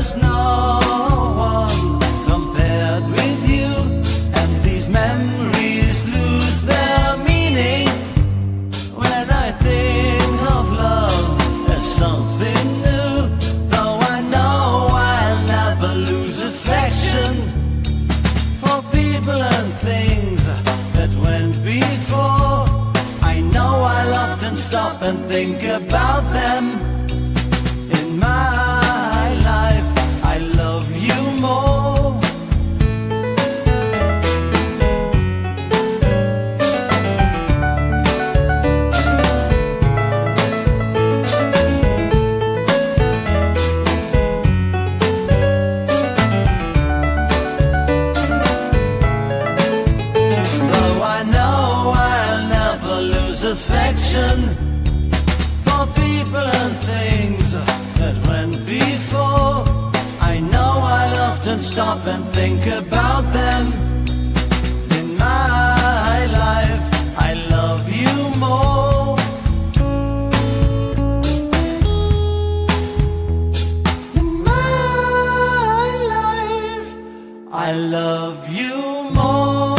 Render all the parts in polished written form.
there's no one compared with you, and these memories lose their meaning when I think of love as something new. Though I know I'll never lose affection for people and things that went before. I know I'll often stop and think about them. In my life, I love you more. Though I know I'll never lose affection for people and things that went before, I know I'll often stop and think about them. In my life, I love you more. In my life, I love you more.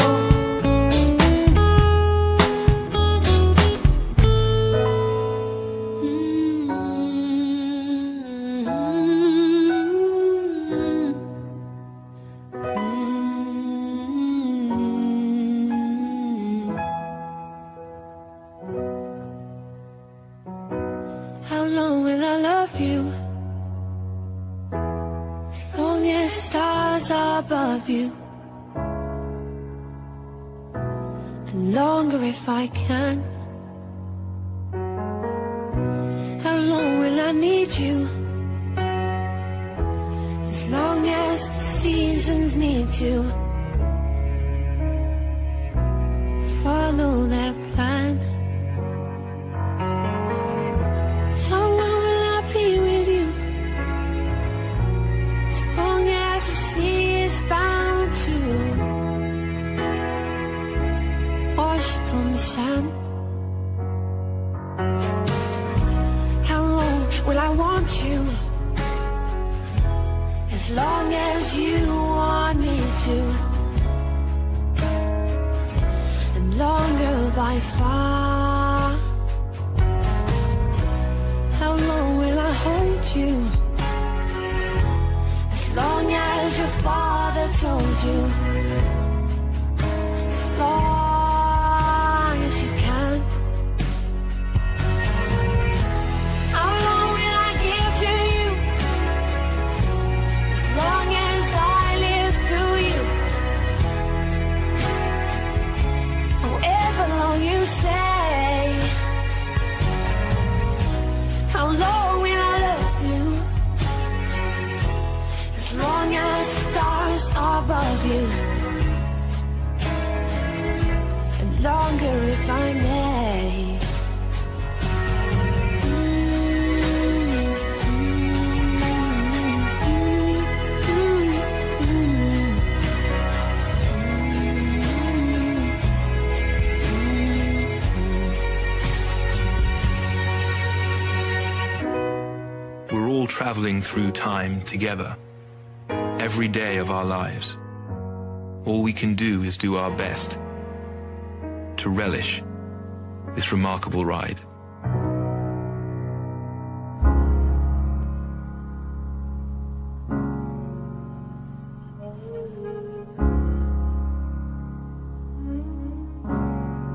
How long will I love you? Long as stars are above you, and longer if I can. How long will I need you? As long as the seasons need to follow their plan. How long will I be with you? As long as the sea is bound to wash upon the sand. How long will I want you? As long as you want me to, and longer by far. How long will I hold you? As long as your father told you. As long as you can. How long will I give to you? As long as I live through you. However long you say. How long will I love you? As long as stars are above you, and longer if I may. We're all traveling through time together, every day of our lives. All we can do is do our best to relish this remarkable ride.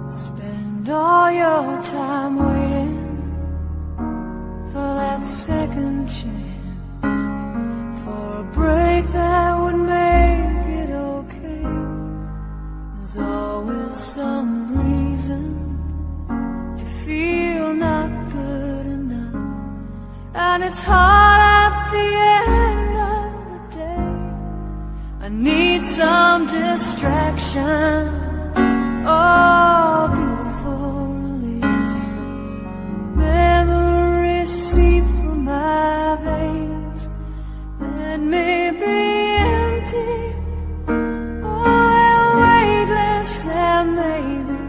Spend all your time waiting for that second chance, for a break that would make it okay. There's always some reason to feel not good enough, and it's hard at the end of the day. I need some distraction. Oh, beautiful release. Memories seep through my veins. Let me be empty. Oh, weightless, and maybe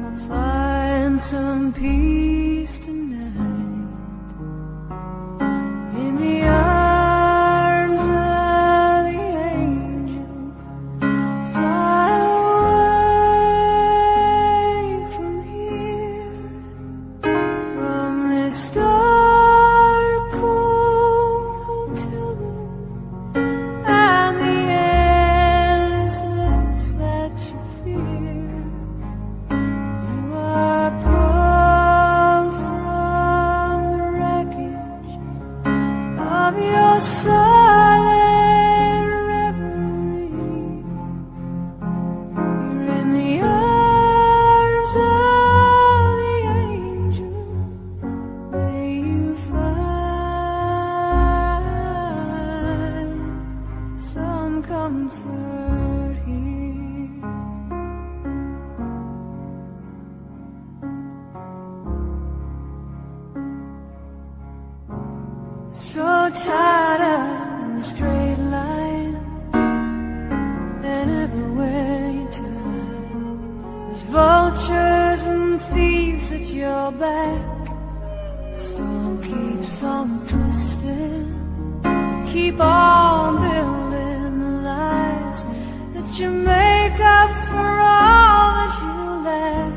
I'll find some peace tonight in the arms your silent reverie. You're in the arms of the angel. May you find some comfort here. So tired of the straight line, and everywhere you turn, there's vultures and thieves at your back. The storm keeps on twisting. Keep on building lies that you make up for all that you lack.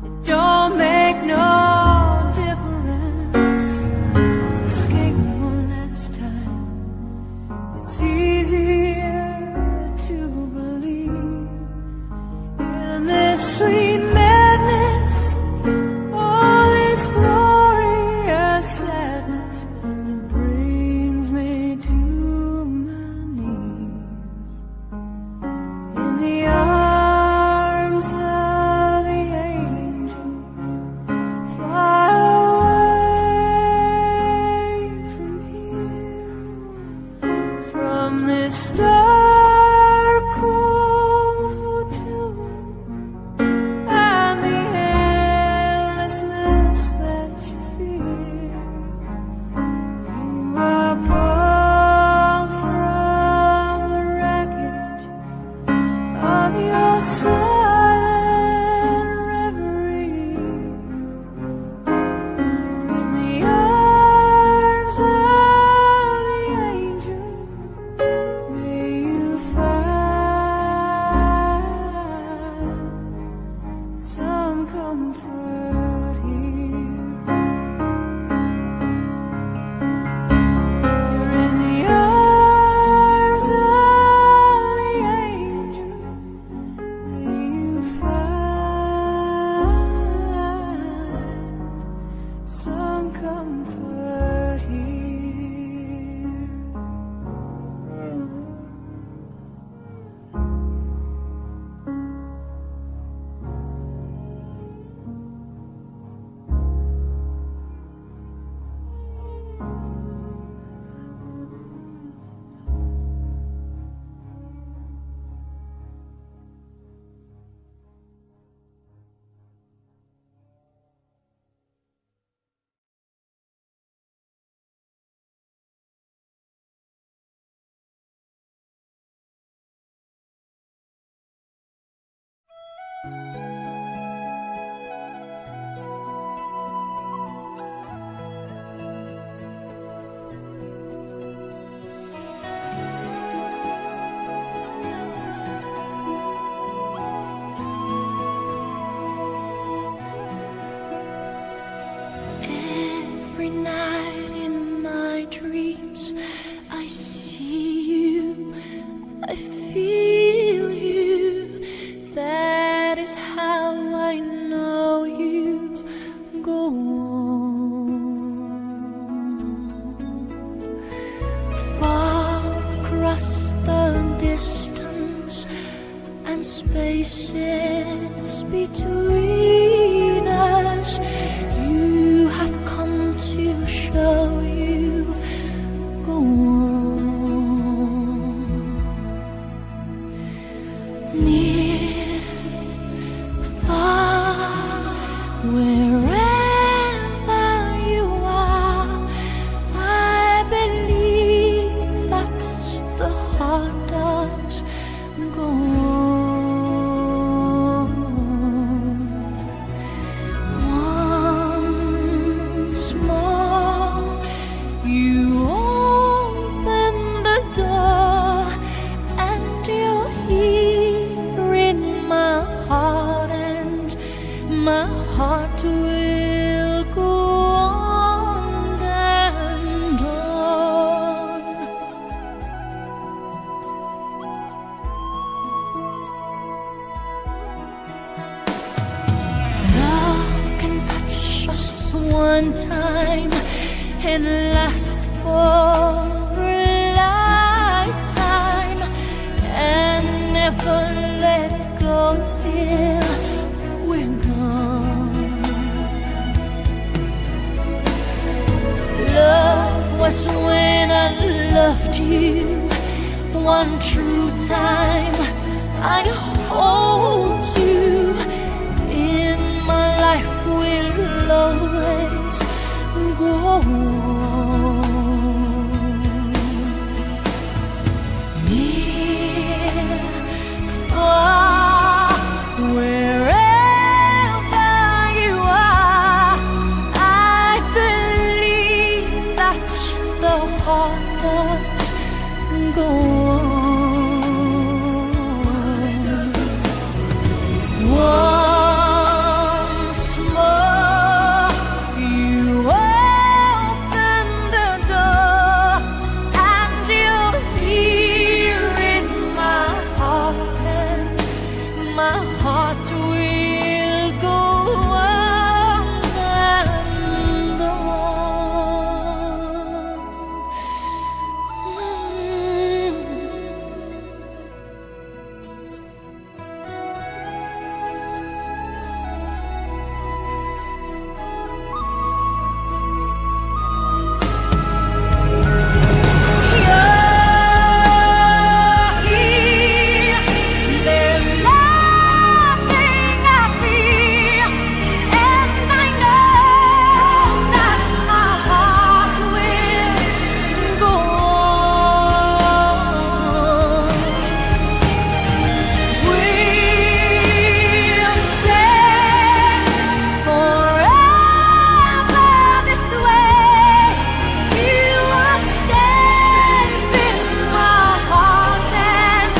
It don't make no difference. Escape me one last time. It's easier to believe in this sweet madness, all this glorious sadness that brings me to my knees. In the arms of the angel, fly away from here, from this dark, cold hotel room, and the endlessness that you fear. You are pulled from the wreckage of your silent reverie. You're in the arms of the angel. May you find some comfort here. You're in the arms of the angel. May you find some comfort here. Every night in my dreams, I see you, I feel you. That is how I know you. Go on. Far across the distance and spaces between us, you have come to show you. Go on. Near, far, wherever you are, I believe that the heart does go on. Once more, you open the door, and you're here in my heart, and my heart will go on and on. Love can touch us one time and last for loved you one true time. I hold you in my life, will always go on. Near, far, wherever you are, I believe that the heart does go on. Once more, you open the door, and you're here in my heart, and my heart will go on and there's nothing I fear, and I know that my heart will go on. We'll stay forever this way. You are safe in my heart, and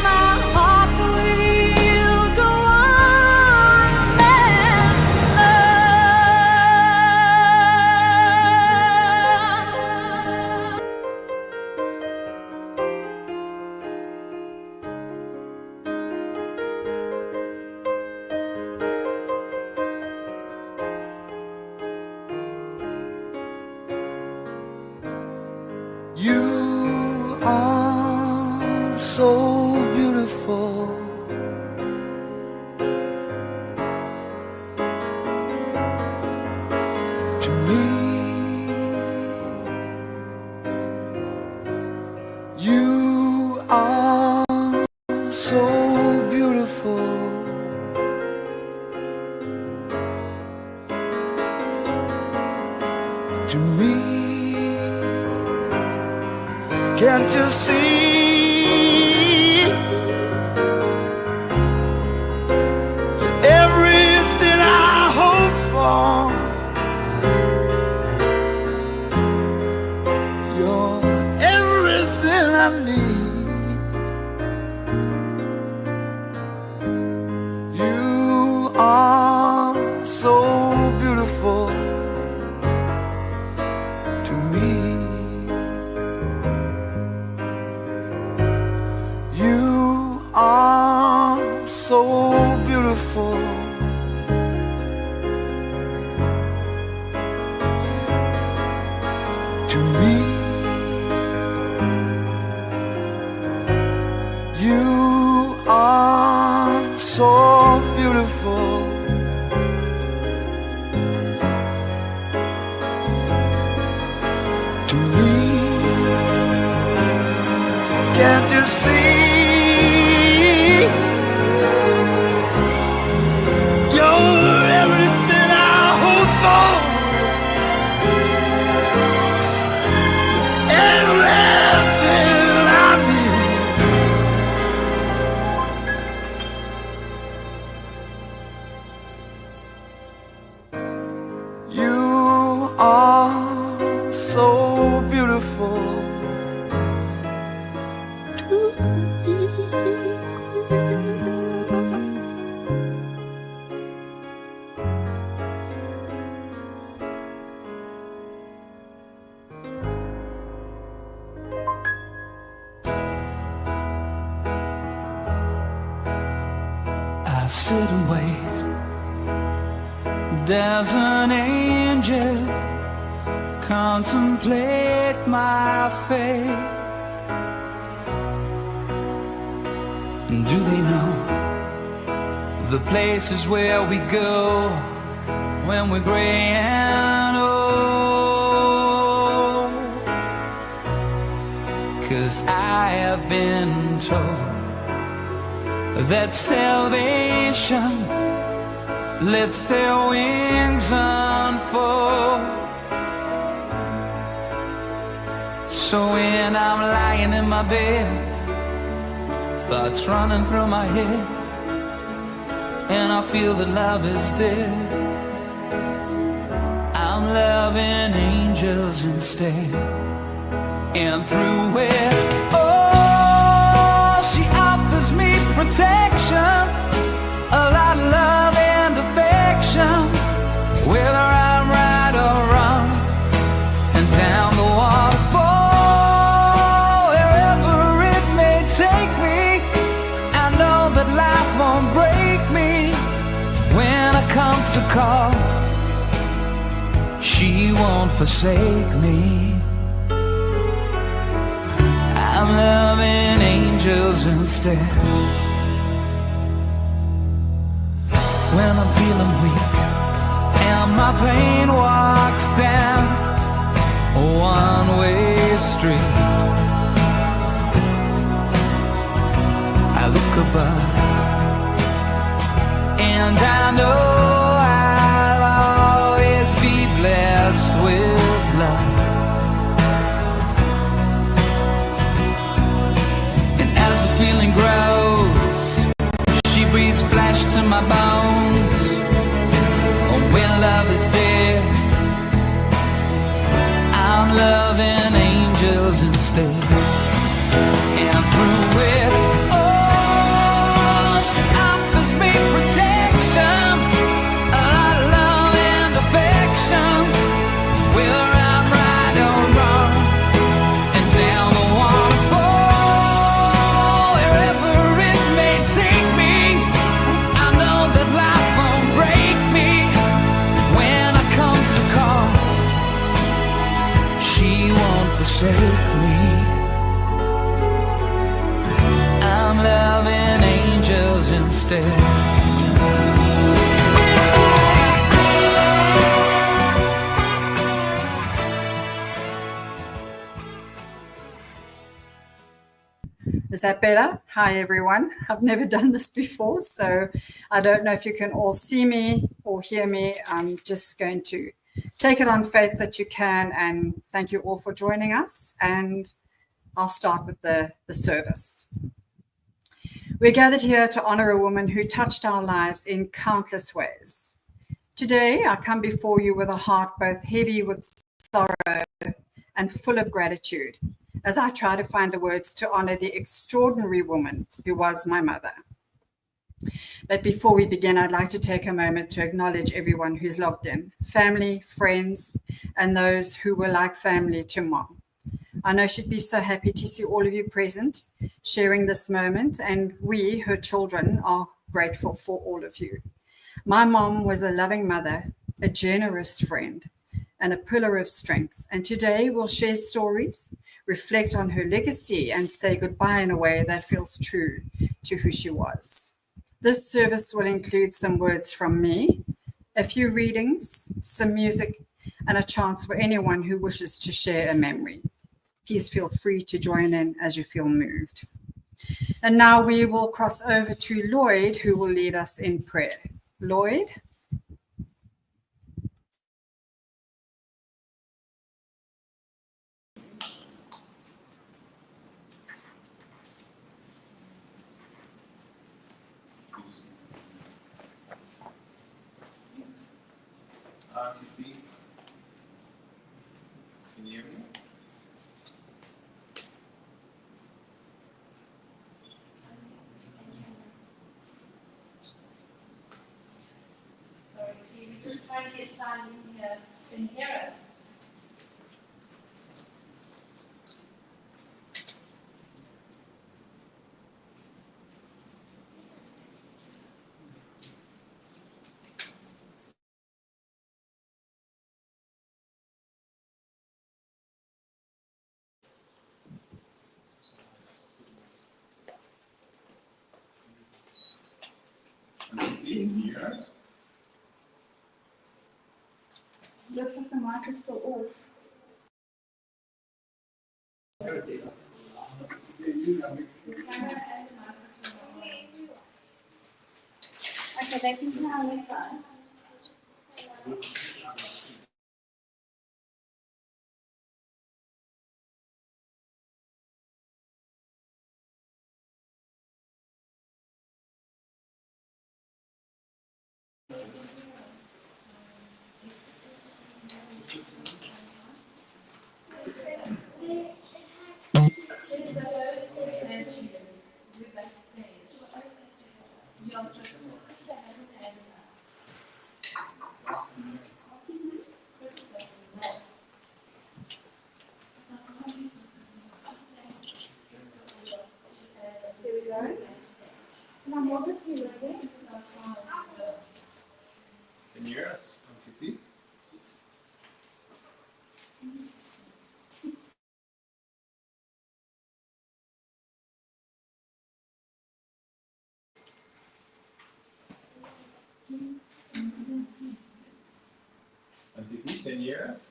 my heart will go on You are so beautiful. To me, you are so beautiful. To me, can't you see? You're everything I hope for. You're everything I need. You are so beautiful to me. You are so beautiful. To me, you are so beautiful. To me, can't you see? You're everything I hope for. Everything I need. You are so beautiful to me. I sit and wait. There's an angel contemplate my fate. Do they know the places where we go when we're gray and old? 'cause I have been told that salvation lets their wings unfold. So when I'm lying in my bed, thoughts running through my head, and I feel that love is dead, I'm loving angels instead. And through it, oh, she offers me protection, a lot of love and affection, whether I'm right or wrong, and down the waterfall, wherever it may take me, I know that life won't break me when I come to call. She won't forsake me. I'm loving angels instead. When I'm feeling weak and my pain walks down a one-way street, I look above and I know I'll always be blessed with love. And as the feeling grows, she breathes flesh to my bones. Oh, when love is dead, I'm loving angels instead. And through it, oh, she offers me protection, a lot of love and affection, whether I'm right or wrong, and down the waterfall, wherever it may take me, I know that life won't break me when I come to call. She won't forsake me. I'm loving angels instead. Is that better? Hi, everyone. I've never done this before, so I don't know if you can all see me or hear me. I'm just going to take it on faith that you can, and thank you all for joining us. And I'll start with the service. We're gathered here to honor a woman who touched our lives in countless ways. Today, I come before you with a heart both heavy with sorrow and full of gratitude, as I try to find the words to honor the extraordinary woman who was my mother. But before we begin, I'd like to take a moment to acknowledge everyone who's logged in, family, friends, and those who were like family to Mom. I know she'd be so happy to see all of you present, sharing this moment, and we, her children, are grateful for all of you. My mom was a loving mother, a generous friend, and a pillar of strength. And today we'll share stories, reflect on her legacy, and say goodbye in a way that feels true to who she was. This service will include some words from me, a few readings, some music, and a chance for anyone who wishes to share a memory. Please feel free to join in as you feel moved. And now we will cross over to Lloyd, who will lead us in prayer. Lloyd? TV. Can you hear me? Sorry, we just trying to get Simon here. Can you hear us? Can you hear us? Looks like the mic is still off. camera and the microphone. Okay, they can come on this side. Here we go. Now, what was you ready? Can you hear us, Auntie P? Auntie P, can you hear us?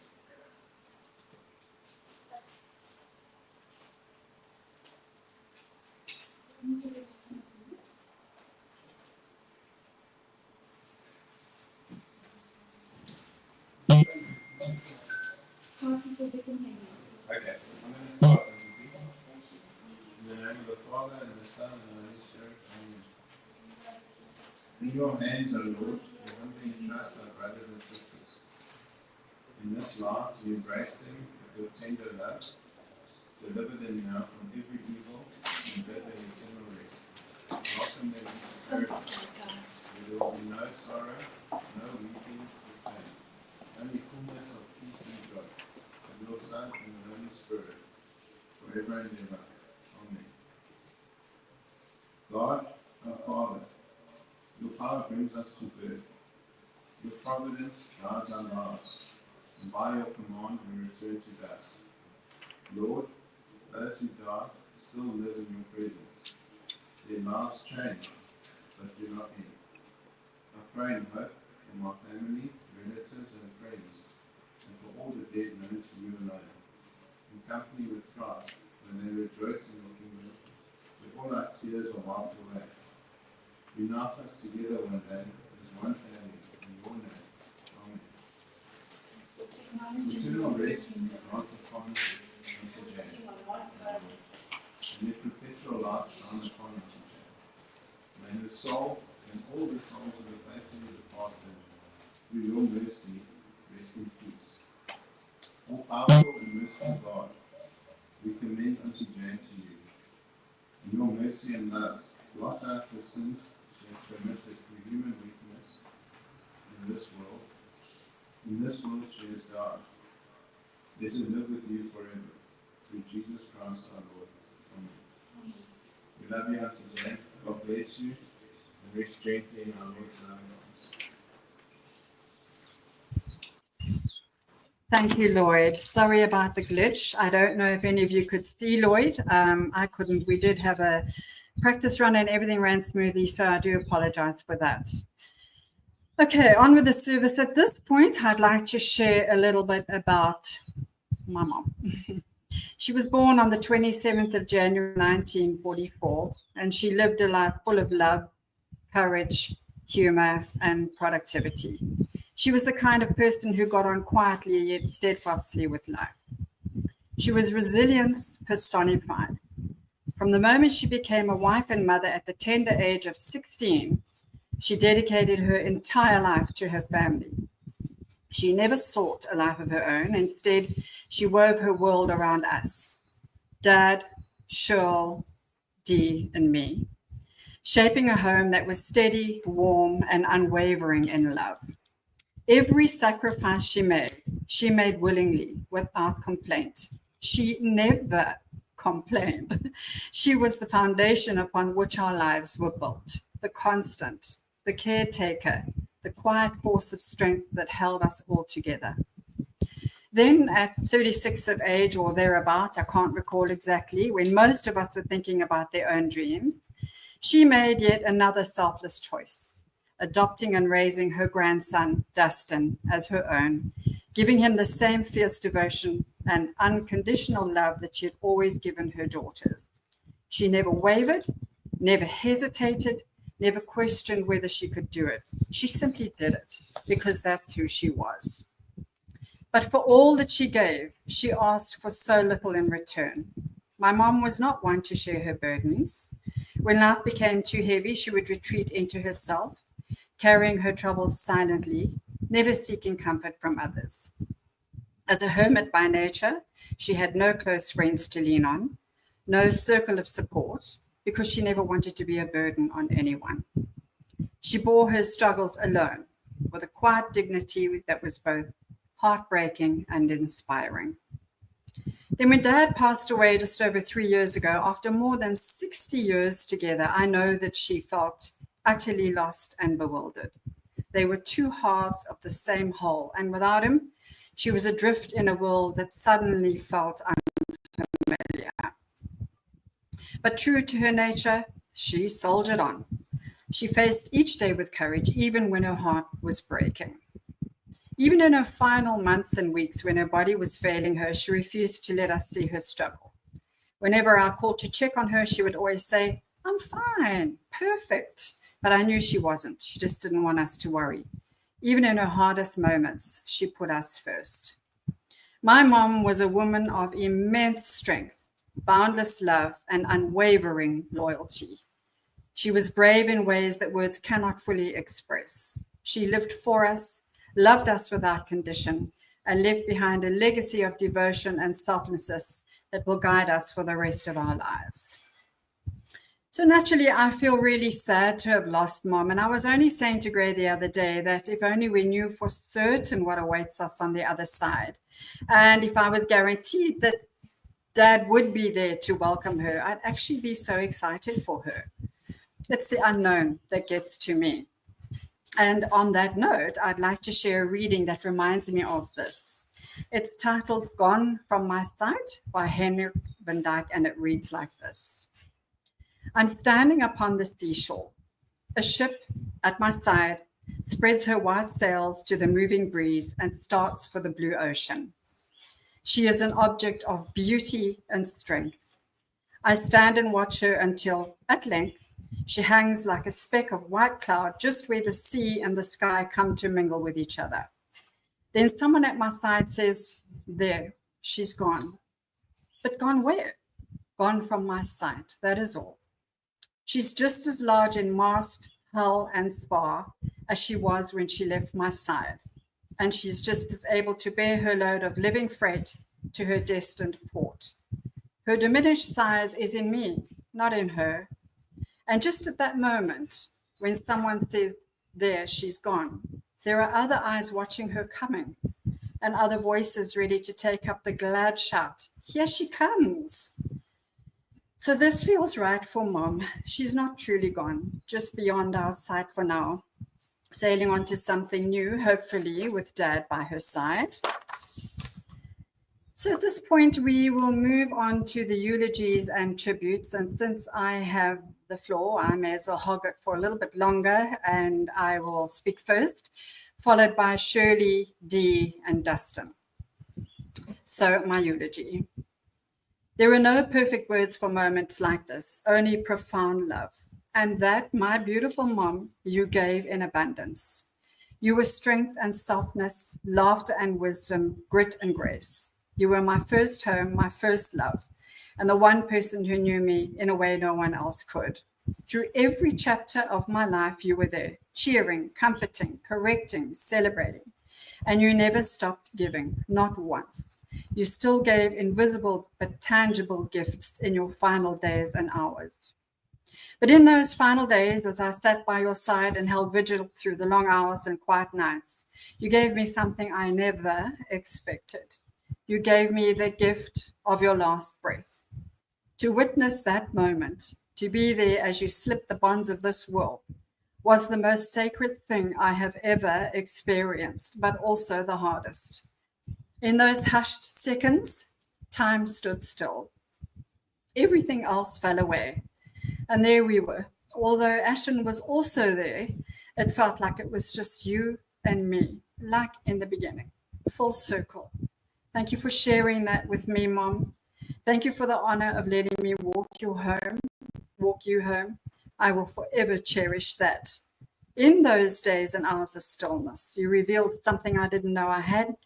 Okay, I'm going to start, Auntie P. In the name of the Father, and the Son, and the Holy Spirit, amen. In your hands, O Lord, we humbly entrust our brothers and sisters. In this life, you embrace them with your tender love, deliver them now from every evil, and bid them eternal rest. Welcome them into paradise, where there will be no sorrow, no weeping or pain, only fullness of peace and joy, of your Son and the Holy Spirit, forever and ever. Amen. God, our Father, your power brings us to birth. Your providence guides our lives, and by your command we return to dust. Lord, those who die still live in your presence. Their lives change, but do not end. I pray in hope for my family, relatives, and friends, and for all the dead known to you alone, in company with Christ, when they rejoice in your kingdom, with all our tears are wiped away. Unite us together one day as one family in your name. Amen. Eternal rest grant upon Mr. Jane, and let perpetual light shine upon Mr. Jane. May the soul and all the souls of the faithfully departed, through your mercy, rest in peace. All powerful and merciful God, we commend unto Jane to you. In your mercy and love, blot out the sins she has committed through human weakness in this world. In this world she has died. Let her live with you forever. Through Jesus Christ our Lord. Amen. We love you, Auntie Jane. God bless you, and rest gently in our Lord's loving arms. Thank you, Lloyd. Sorry about the glitch. I don't know if any of you could see Lloyd. I couldn't. We did have a practice run and everything ran smoothly, so I do apologize for that. Okay, on with the service. At this point, I'd like to share a little bit about my mom. She was born on the 27th of January, 1944, and she lived a life full of love, courage, humor, and productivity. She was the kind of person who got on quietly yet steadfastly with life. She was resilience personified. From the moment she became a wife and mother at the tender age of 16, she dedicated her entire life to her family. She never sought a life of her own. Instead, she wove her world around us, Dad, Shirl, Dee, and me, shaping a home that was steady, warm, and unwavering in love. Every sacrifice she made willingly, without complaint. She never complained. She was the foundation upon which our lives were built, the constant, the caretaker, the quiet force of strength that held us all together. Then at 36 of age or thereabout, I can't recall exactly, when most of us were thinking about their own dreams, she made yet another selfless choice, adopting and raising her grandson, Dustin, as her own, giving him the same fierce devotion and unconditional love that she had always given her daughters. She never wavered, never hesitated, never questioned whether she could do it. She simply did it because that's who she was. But for all that she gave, she asked for so little in return. My mom was not one to share her burdens. When life became too heavy, she would retreat into herself, carrying her troubles silently, never seeking comfort from others. As a hermit by nature, she had no close friends to lean on, no circle of support, because she never wanted to be a burden on anyone. She bore her struggles alone, with a quiet dignity that was both heartbreaking and inspiring. Then when Dad passed away just over 3 years ago, after more than 60 years together, I know that she felt utterly lost and bewildered. They were two halves of the same whole, and without him, she was adrift in a world that suddenly felt unfamiliar. But true to her nature, she soldiered on. She faced each day with courage, even when her heart was breaking. Even in her final months and weeks, when her body was failing her, she refused to let us see her struggle. Whenever I called to check on her, she would always say, "I'm fine, perfect." But I knew she wasn't. She just didn't want us to worry. Even in her hardest moments, she put us first. My mom was a woman of immense strength, boundless love, and unwavering loyalty. She was brave in ways that words cannot fully express. She lived for us, loved us without condition, and left behind a legacy of devotion and selflessness that will guide us for the rest of our lives. So naturally, I feel really sad to have lost Mom. And I was only saying to Gray the other day that if only we knew for certain what awaits us on the other side, and if I was guaranteed that Dad would be there to welcome her, I'd actually be so excited for her. It's the unknown that gets to me. And on that note, I'd like to share a reading that reminds me of this. It's titled Gone From My Sight by Henry Van Dyke, and it reads like this. I'm standing upon the seashore. A ship at my side spreads her white sails to the moving breeze and starts for the blue ocean. She is an object of beauty and strength. I stand and watch her until, at length, she hangs like a speck of white cloud just where the sea and the sky come to mingle with each other. Then someone at my side says, "There, she's gone." But gone where? Gone from my sight, that is all. She's just as large in mast, hull, and spar as she was when she left my side. And she's just as able to bear her load of living freight to her destined port. Her diminished size is in me, not in her. And just at that moment, when someone says, "There, she's gone," there are other eyes watching her coming, and other voices ready to take up the glad shout, "Here she comes." So this feels right for Mom. She's not truly gone, just beyond our sight for now, sailing on to something new, hopefully with Dad by her side. So at this point, we will move on to the eulogies and tributes. And since I have the floor, I may as well hog it for a little bit longer, and I will speak first, followed by Shirley, Dee, and Dustin. So my eulogy. There are no perfect words for moments like this, only profound love. And that, my beautiful Mom, you gave in abundance. You were strength and softness, laughter and wisdom, grit and grace. You were my first home, my first love, and the one person who knew me in a way no one else could. Through every chapter of my life, you were there, cheering, comforting, correcting, celebrating. And you never stopped giving, not once. You still gave invisible but tangible gifts in your final days and hours. But in those final days, as I sat by your side and held vigil through the long hours and quiet nights, you gave me something I never expected. You gave me the gift of your last breath. To witness that moment, to be there as you slipped the bonds of this world, was the most sacred thing I have ever experienced, but also the hardest. In those hushed seconds, time stood still. Everything else fell away. And there we were. Although Ashton was also there, it felt like it was just you and me, like in the beginning, full circle. Thank you for sharing that with me, Mom. Thank you for the honor of letting me walk you home. I will forever cherish that. In those days and hours of stillness, you revealed something I didn't know I had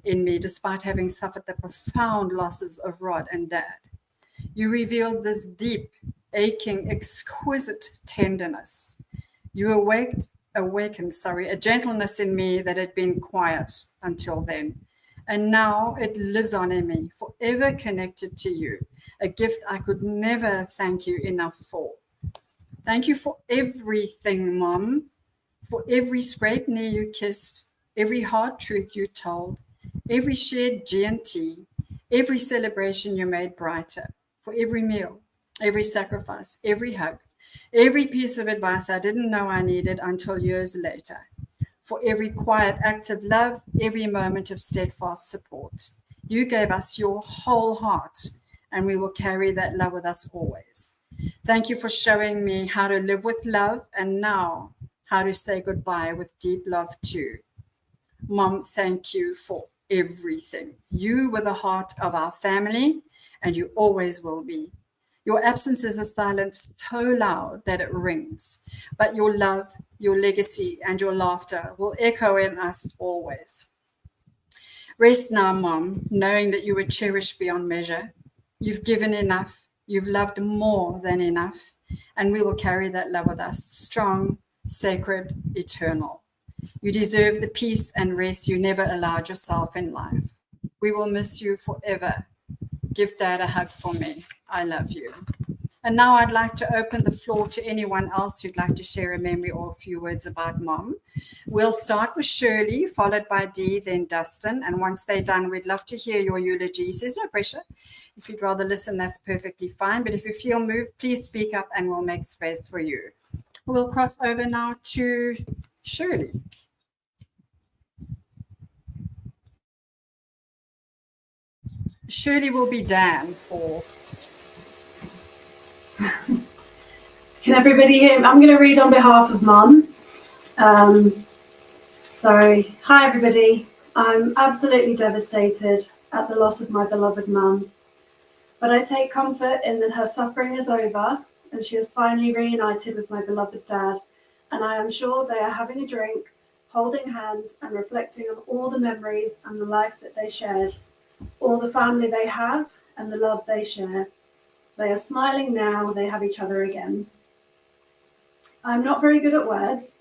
in me, despite having suffered the profound losses of Rod and Dad. You revealed this deep, aching, exquisite tenderness. You awakened, a gentleness in me that had been quiet until then. And now it lives on in me, forever connected to you, a gift I could never thank you enough for. Thank you for everything, Mom, for every scraped knee you kissed, every hard truth you told, every shared G&T, every celebration you made brighter, for every meal, every sacrifice, every hug, every piece of advice I didn't know I needed until years later, for every quiet act of love, every moment of steadfast support. You gave us your whole heart, and we will carry that love with us always. Thank you for showing me how to live with love, and now how to say goodbye with deep love too. Mom, thank you for everything. You were the heart of our family, and you always will be. Your absence is a silence so loud that it rings, but your love, your legacy, and your laughter will echo in us always. Rest now, Mom, knowing that you were cherished beyond measure. You've given enough. You've loved more than enough, and we will carry that love with us, strong, sacred, eternal. You deserve the peace and rest you never allowed yourself in life. We will miss you forever. Give Dad a hug for me. I love you. And now I'd like to open the floor to anyone else who'd like to share a memory or a few words about Mom. We'll start with Shirley, followed by Dee, then Dustin. And once they're done, we'd love to hear your eulogies. There's no pressure. If you'd rather listen, that's perfectly fine. But if you feel moved, please speak up and we'll make space for you. We'll cross over now to Shirley. Shirley will be Dan for... Can everybody hear me? I'm going to read on behalf of Mum. Hi everybody. I'm absolutely devastated at the loss of my beloved Mum, but I take comfort in that her suffering is over and she is finally reunited with my beloved Dad, and I am sure they are having a drink, holding hands and reflecting on all the memories and the life that they shared, all the family they have and the love they share. They are smiling now, they have each other again. I'm not very good at words,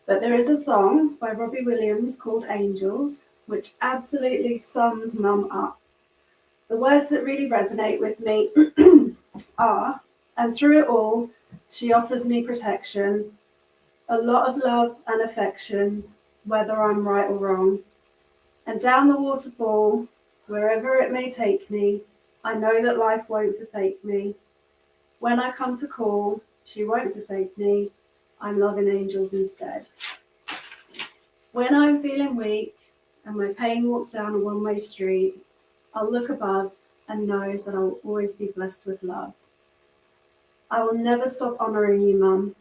but there is a song by Robbie Williams called Angels, which absolutely sums Mum up. The words that really resonate with me are, and through it all, she offers me protection, a lot of love and affection, whether I'm right or wrong. And down the waterfall, wherever it may take me, I know that life won't forsake me. When I come to call, she won't forsake me. I'm loving angels instead. When I'm feeling weak and my pain walks down a one-way street, I'll look above and know that I'll always be blessed with love. I will never stop honouring you, Mum.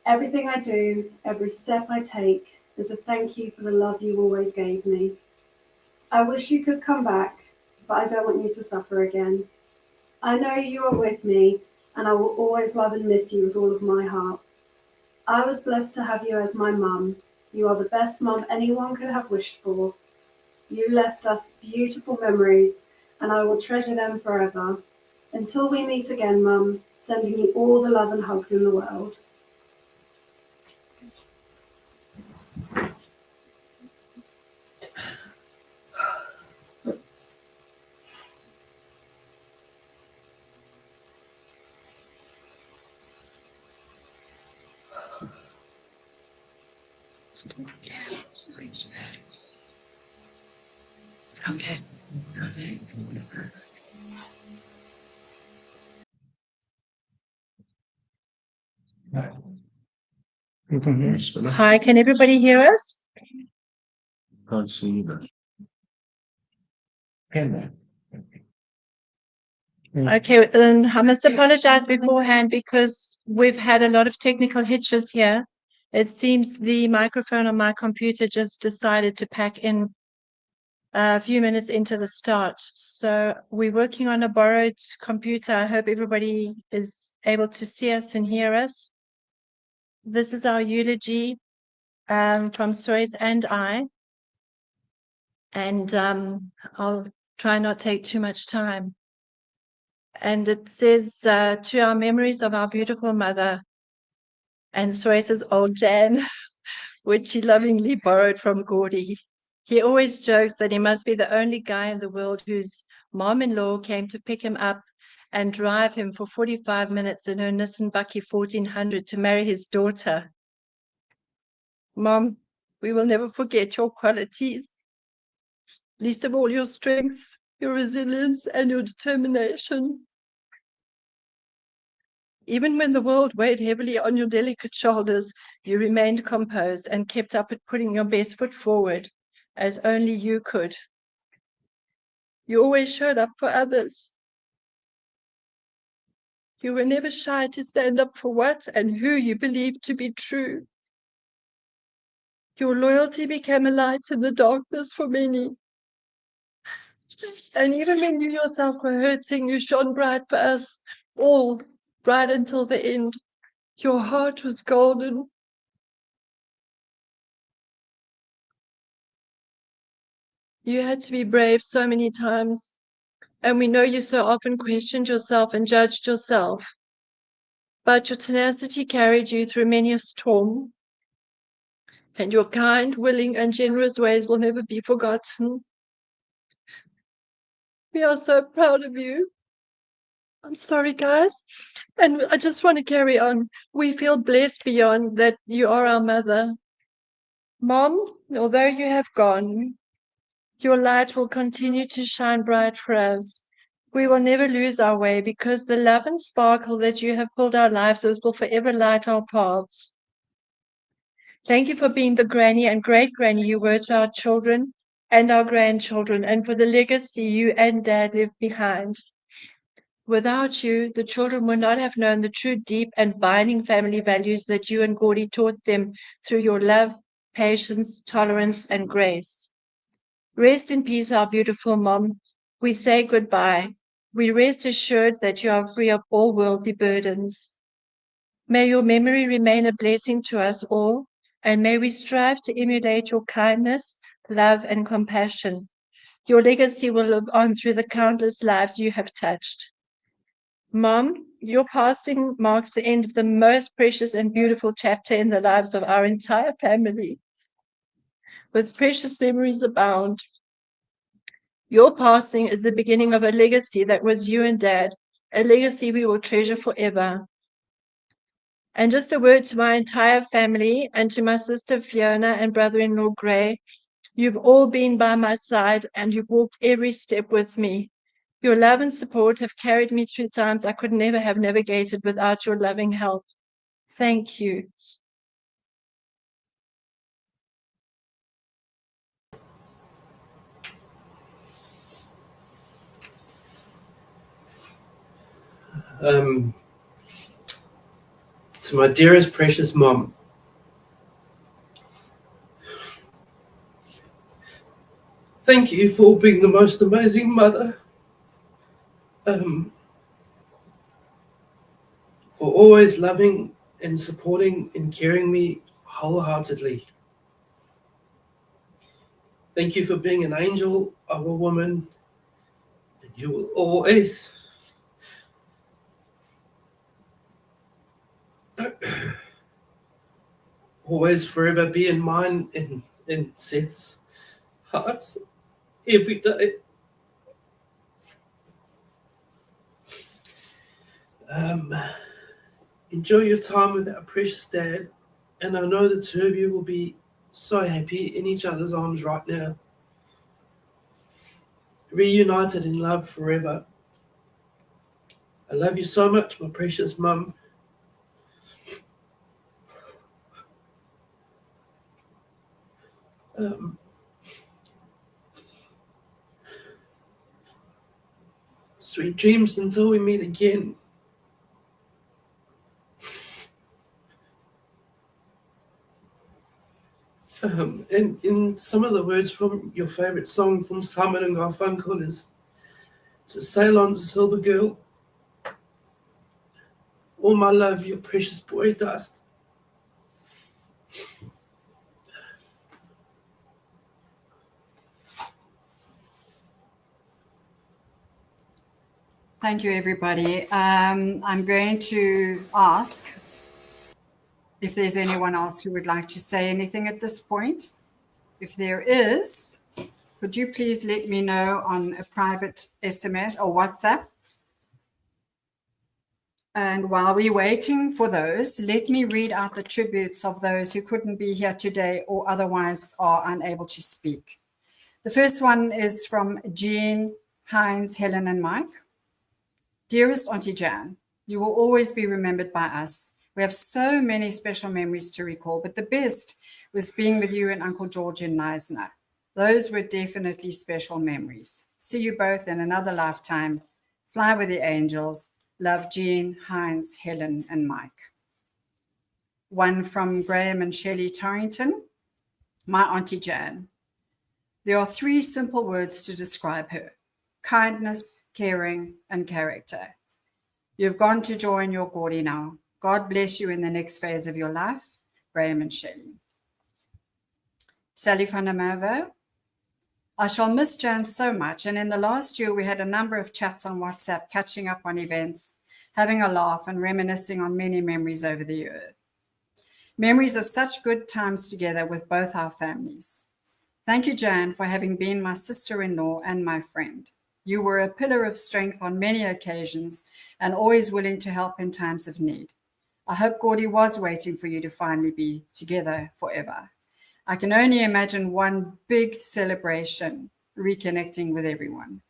Everything I do, every step I take is a thank you for the love you always gave me. I wish you could come back, but I don't want you to suffer again. I know you are with me, and I will always love and miss you with all of my heart. I was blessed to have you as my mum. You are the best mum anyone could have wished for. You left us beautiful memories, and I will treasure them forever. Until we meet again, Mum, sending you all the love and hugs in the world. Okay. Hi, can everybody hear us? Can't see either. Okay, then I must apologize beforehand because we've had a lot of technical hitches here. It seems the microphone on my computer just decided to pack in a few minutes into the start. So we're working on a borrowed computer. I hope everybody is able to see us and hear us. This is our eulogy from Sois and I. And I'll try not take too much time. And it says, to our memories of our beautiful mother, and Sois's old Jan, which he lovingly borrowed from Gordy. He always jokes that he must be the only guy in the world whose mom-in-law came to pick him up and drive him for 45 minutes in her Nissan Bucky 1400 to marry his daughter. Mom, we will never forget your qualities, least of all your strength, your resilience, and your determination. Even when the world weighed heavily on your delicate shoulders, you remained composed and kept up at putting your best foot forward, as only you could. You always showed up for others. You were never shy to stand up for what and who you believed to be true. Your loyalty became a light in the darkness for many. And even when you yourself were hurting, you shone bright for us all, right until the end. Your heart was golden. You had to be brave so many times, and we know you so often questioned yourself and judged yourself. But your tenacity carried you through many a storm, and your kind, willing, and generous ways will never be forgotten. We are so proud of you. I'm sorry, guys, and I just want to carry on. We feel blessed beyond that you are our mother. Mom, although you have gone, your light will continue to shine bright for us. We will never lose our way because the love and sparkle that you have filled our lives with will forever light our paths. Thank you for being the granny and great granny you were to our children and our grandchildren, and for the legacy you and Dad left behind. Without you, the children would not have known the true deep and binding family values that you and Gordy taught them through your love, patience, tolerance, and grace. Rest in peace, our beautiful mom. We say goodbye. We rest assured that you are free of all worldly burdens. May your memory remain a blessing to us all, and may we strive to emulate your kindness, love, and compassion. Your legacy will live on through the countless lives you have touched. Mom, your passing marks the end of the most precious and beautiful chapter in the lives of our entire family. With precious memories abound, your passing is the beginning of a legacy that was you and Dad, a legacy we will treasure forever. And just a word to my entire family and to my sister Fiona and brother-in-law Gray. You've all been by my side and you've walked every step with me. Your love and support have carried me through times I could never have navigated without your loving help. Thank you. To my dearest, precious mom, thank you for being the most amazing mother. For always loving and supporting and caring me wholeheartedly. Thank you for being an angel of a woman, and you will always forever be in mine and Seth's hearts every day. Enjoy your time with our precious dad, and I know the two of you will be so happy in each other's arms right now, reunited in love forever. I love you so much, my precious mum. Sweet dreams until we meet again. And in some of the words from your favourite song from Simon and Garfunkel is to sail on, silver girl, all my love, your precious boy dust. Thank you, everybody. I'm going to ask if there's anyone else who would like to say anything at this point. If there is, could you please let me know on a private SMS or WhatsApp? And while we're waiting for those, let me read out the tributes of those who couldn't be here today or otherwise are unable to speak. The first one is from Jean, Heinz, Helen, and Mike. Dearest Auntie Jan, you will always be remembered by us. We have so many special memories to recall, but the best was being with you and Uncle George in Neisner. Those were definitely special memories. See you both in another lifetime. Fly with the angels. Love, Jean, Heinz, Helen, and Mike. One from Graham and Shelley Torrington. My Auntie Jan. There are 3 simple words to describe her: kindness, caring, and character. You've gone to join your Gordy now. God bless you in the next phase of your life. Graham and Shelley. Sally van der Merwe. I shall miss Jan so much, and in the last year we had a number of chats on WhatsApp, catching up on events, having a laugh and reminiscing on many memories over the year. Memories of such good times together with both our families. Thank you, Jan, for having been my sister-in-law and my friend. You were a pillar of strength on many occasions and always willing to help in times of need. I hope Gordy was waiting for you to finally be together forever. I can only imagine one big celebration, reconnecting with everyone.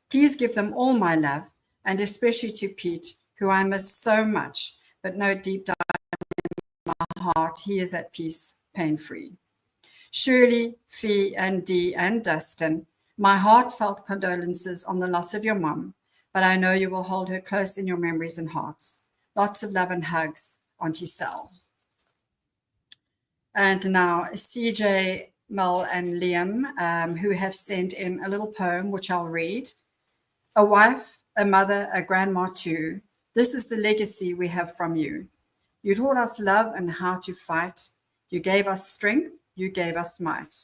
Please give them all my love, and especially to Pete, who I miss so much, but know deep down in my heart he is at peace, pain-free. Shirley, Fee, and Dee, and Dustin, my heartfelt condolences on the loss of your mom, but I know you will hold her close in your memories and hearts. Lots of love and hugs, Auntie Sal. And now CJ, Mel, and Liam, who have sent in a little poem, which I'll read. A wife, a mother, a grandma too. This is the legacy we have from you. You taught us love and how to fight. You gave us strength. You gave us might.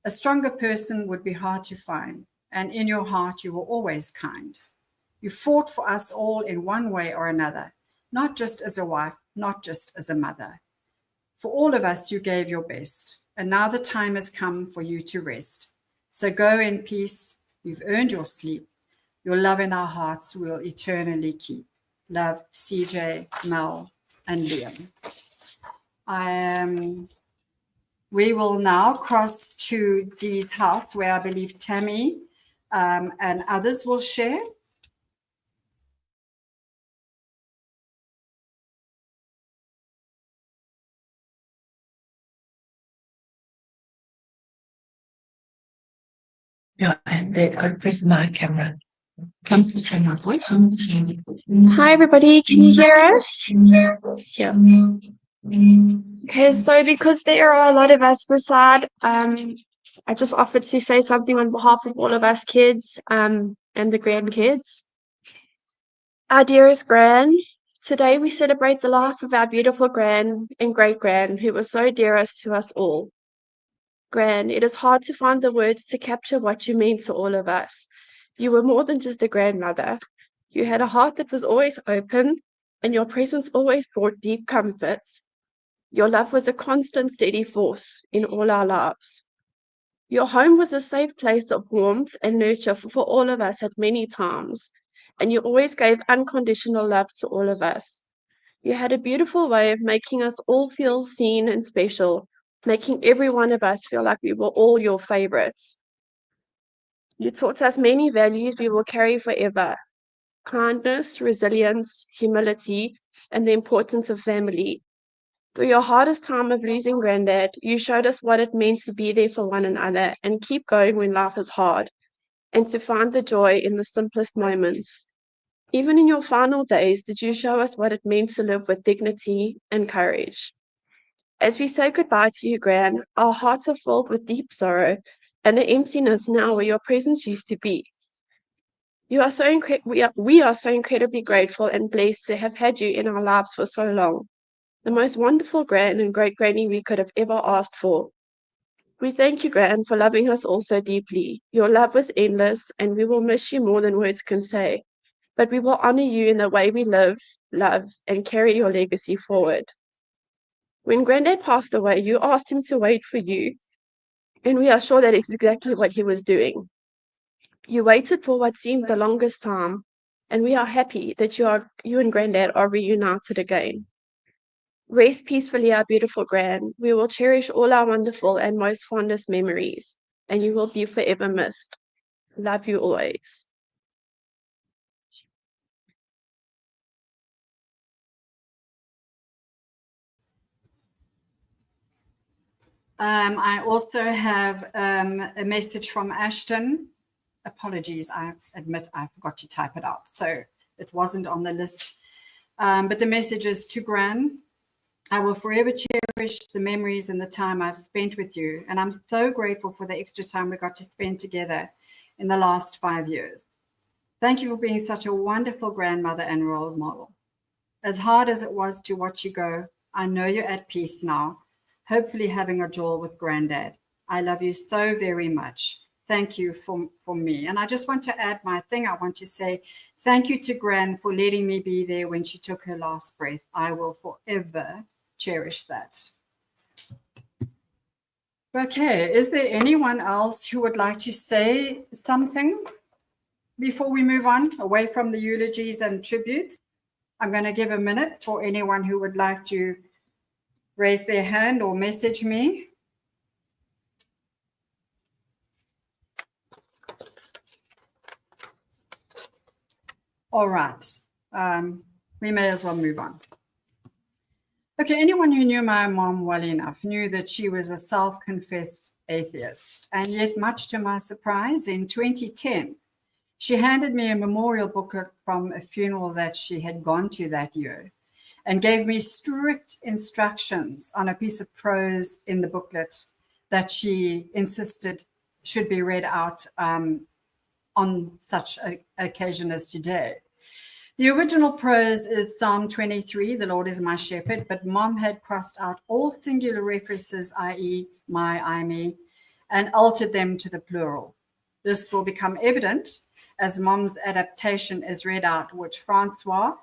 A stronger person would be hard to find, and in your heart you were always kind. You fought for us all in one way or another, not just as a wife, not just as a mother. For all of us, you gave your best, and now the time has come for you to rest. So go in peace. You've earned your sleep. Your love in our hearts will eternally keep. Love, CJ, Mel, and Liam. We will now cross to Dee's house, where I believe Tammy and others will share. Yeah, and they've got to press my camera. Comes to turn up. Hi, everybody. Can you hear us? Yeah. Okay, so because there are a lot of us this side, I just offered to say something on behalf of all of us kids and the grandkids. Our dearest Gran, today we celebrate the life of our beautiful Gran and great-Gran, who was so dearest to us all. Gran, it is hard to find the words to capture what you mean to all of us. You were more than just a grandmother. You had a heart that was always open, and your presence always brought deep comforts. Your love was a constant, steady force in all our lives. Your home was a safe place of warmth and nurture for all of us at many times, and you always gave unconditional love to all of us. You had a beautiful way of making us all feel seen and special, making every one of us feel like we were all your favorites. You taught us many values we will carry forever: kindness, resilience, humility, and the importance of family. Through your hardest time of losing Granddad, you showed us what it meant to be there for one another and keep going when life is hard, and to find the joy in the simplest moments. Even in your final days, did you show us what it meant to live with dignity and courage? As we say goodbye to you, Gran, our hearts are filled with deep sorrow and an emptiness now where your presence used to be. We are so incredibly grateful and blessed to have had you in our lives for so long. The most wonderful Gran and great granny we could have ever asked for. We thank you, Gran, for loving us all so deeply. Your love was endless, and we will miss you more than words can say. But we will honor you in the way we live, love, and carry your legacy forward. When Granddad passed away, you asked him to wait for you, and we are sure that is exactly what he was doing. You waited for what seemed the longest time, and we are happy that you and Granddad are reunited again. Rest peacefully, our beautiful Gran. We will cherish all our wonderful and most fondest memories, and you will be forever missed. Love you always. I also have a message from Ashton. Apologies, I admit I forgot to type it out, so it wasn't on the list. But the message is to Gran. I will forever cherish the memories and the time I've spent with you, and I'm so grateful for the extra time we got to spend together in the last 5 years. Thank you for being such a wonderful grandmother and role model. As hard as it was to watch you go, I know you're at peace now, hopefully having a jaw with Granddad. I love you so very much. Thank you for me. And I just want to add my thing. I want to say thank you to Gran for letting me be there when she took her last breath. I will forever cherish that. Okay, is there anyone else who would like to say something before we move on away from the eulogies and tributes? I'm going to give a minute for anyone who would like to raise their hand or message me. All right, we may as well move on. Okay, anyone who knew my mom well enough knew that she was a self-confessed atheist. And yet, much to my surprise, in 2010, she handed me a memorial booklet from a funeral that she had gone to that year and gave me strict instructions on a piece of prose in the booklet that she insisted should be read out on such an occasion as today. The original prose is Psalm 23, the Lord is my shepherd, but Mom had crossed out all singular references, i.e. my, I, me, and altered them to the plural. This will become evident as Mom's adaptation is read out, which Francois,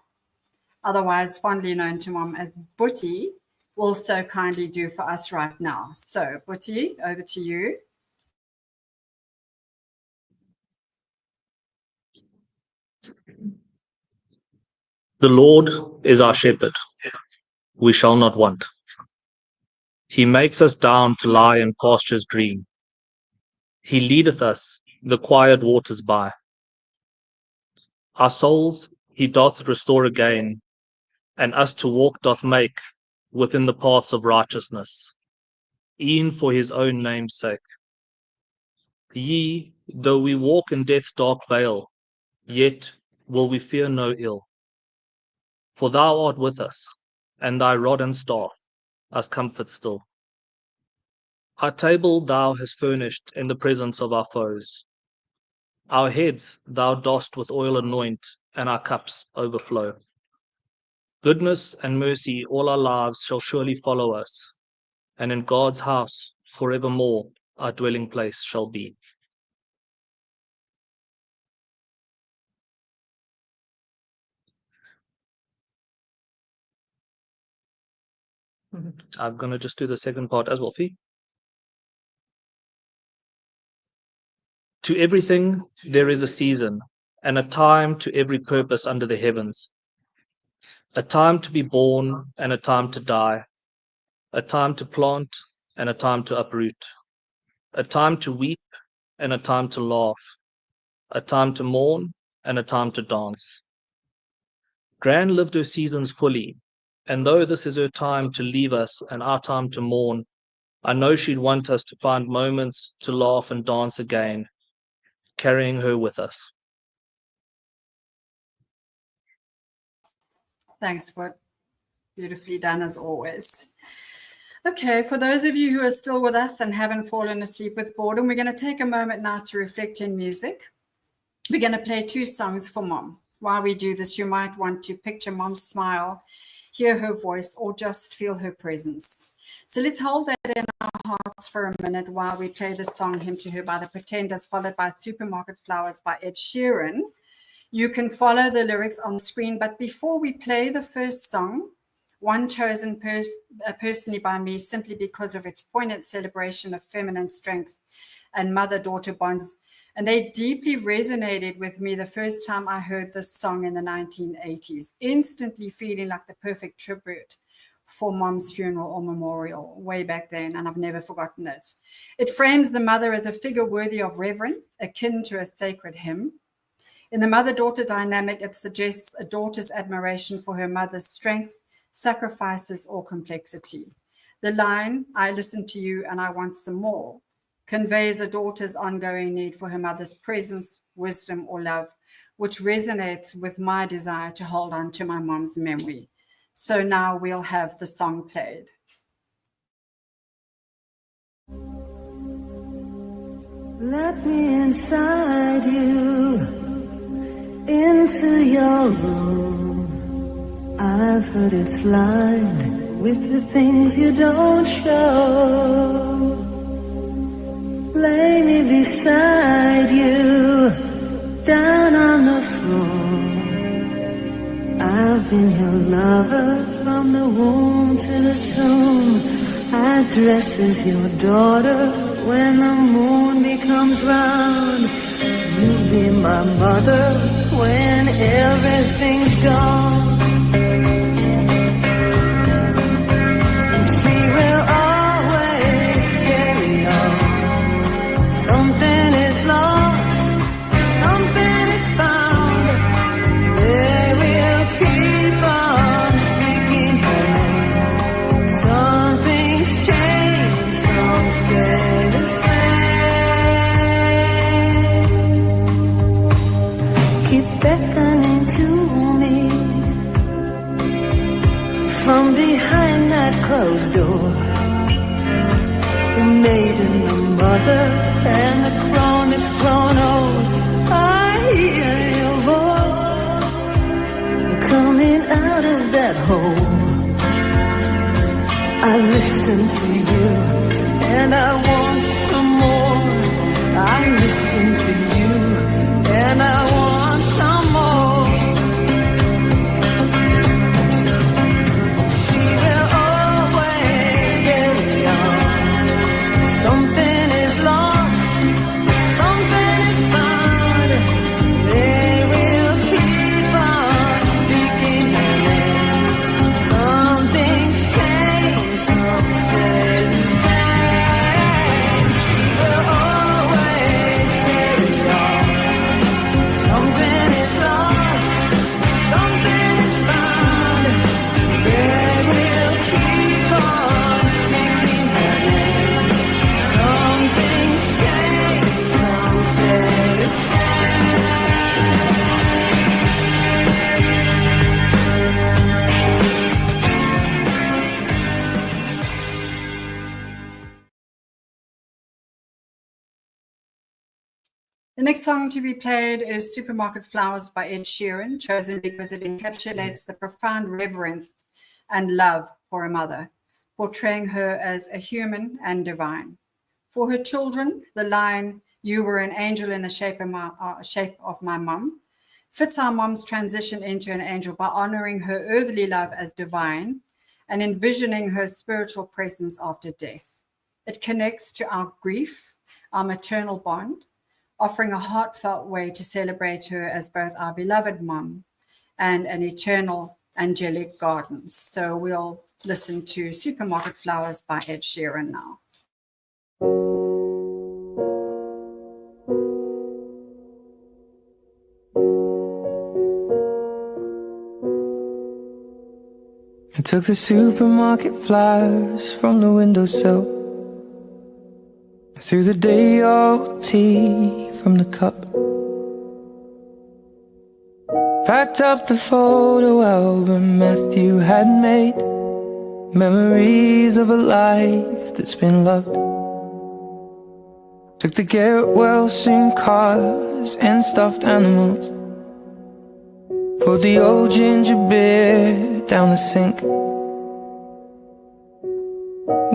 otherwise fondly known to Mom as Butty, will so kindly do for us right now. So, Butty, over to you. The Lord is our shepherd, we shall not want. He makes us down to lie in pastures green. He leadeth us the quiet waters by. Our souls he doth restore again, and us to walk doth make within the paths of righteousness, e'en for his own name's sake. Yea, though we walk in death's dark vale, yet will we fear no ill. For thou art with us, and thy rod and staff us comfort still. Our table thou hast furnished in the presence of our foes. Our heads thou dost with oil anoint, and our cups overflow. Goodness and mercy all our lives shall surely follow us, and in God's house forevermore our dwelling place shall be. I'm going to just do the second part as well, Fee. To everything there is a season, and a time to every purpose under the heavens. A time to be born, and a time to die. A time to plant, and a time to uproot. A time to weep, and a time to laugh. A time to mourn, and a time to dance. Gran lived her seasons fully, and though this is her time to leave us and our time to mourn, I know she'd want us to find moments to laugh and dance again, carrying her with us. Thanks, Bud. Beautifully done as always. Okay, for those of you who are still with us and haven't fallen asleep with boredom, we're going to take a moment now to reflect in music. We're going to play 2 songs for Mom. While we do this, you might want to picture Mom's smile, hear her voice, or just feel her presence. So let's hold that in our hearts for a minute while we play the song Hymn to Her by the Pretenders, followed by Supermarket Flowers by Ed Sheeran. You can follow the lyrics on the screen, but before we play the first song, one chosen personally by me simply because of its poignant celebration of feminine strength and mother-daughter bonds, and they deeply resonated with me the first time I heard this song in the 1980s, instantly feeling like the perfect tribute for Mom's funeral or memorial way back then, and I've never forgotten it. It frames the mother as a figure worthy of reverence, akin to a sacred hymn. In the mother-daughter dynamic, it suggests a daughter's admiration for her mother's strength, sacrifices, or complexity. The line, "I listen to you and I want some more," conveys a daughter's ongoing need for her mother's presence, wisdom, or love, which resonates with my desire to hold on to my mom's memory. So now we'll have the song played. Let me inside you, into your room. I've heard it's lined with the things you don't show. Lay me beside you, down on the floor. I've been your lover from the womb to the tomb. I dress as your daughter when the moon becomes round. You'll be my mother when everything's gone. She will always carry on. Something is lost, something is found. They will keep on speaking her name. Something's changed, some stay the same. Keep beckoning to me from behind that closed door. The maiden, the mother, and the crone that's grown old. I hear your voice coming out of that hole. I listen to you and I want some more. I listen to you and I want some more. She will always carry on. Something is lost, something is found. They will keep on speaking her name. Something's changed, some stay the same. She will always carry on. Something is lost, something is found. They will keep on speaking her name. Something's changed, some stay the The next song to be played is Supermarket Flowers by Ed Sheeran, chosen because it encapsulates the profound reverence and love for a mother, portraying her as a human and divine. For her children, the line, "You were an angel in the shape of my mom," fits our mom's transition into an angel by honoring her earthly love as divine and envisioning her spiritual presence after death. It connects to our grief, our maternal bond, offering a heartfelt way to celebrate her as both our beloved mom and an eternal angelic garden. So we'll listen to Supermarket Flowers by Ed Sheeran now. I took the supermarket flowers from the windowsill. I threw the day-old tea from the cup. Packed up the photo album Matthew had made Memories of a life that's been loved. Took the get well soon cars and stuffed animals. Poured the old ginger beer down the sink.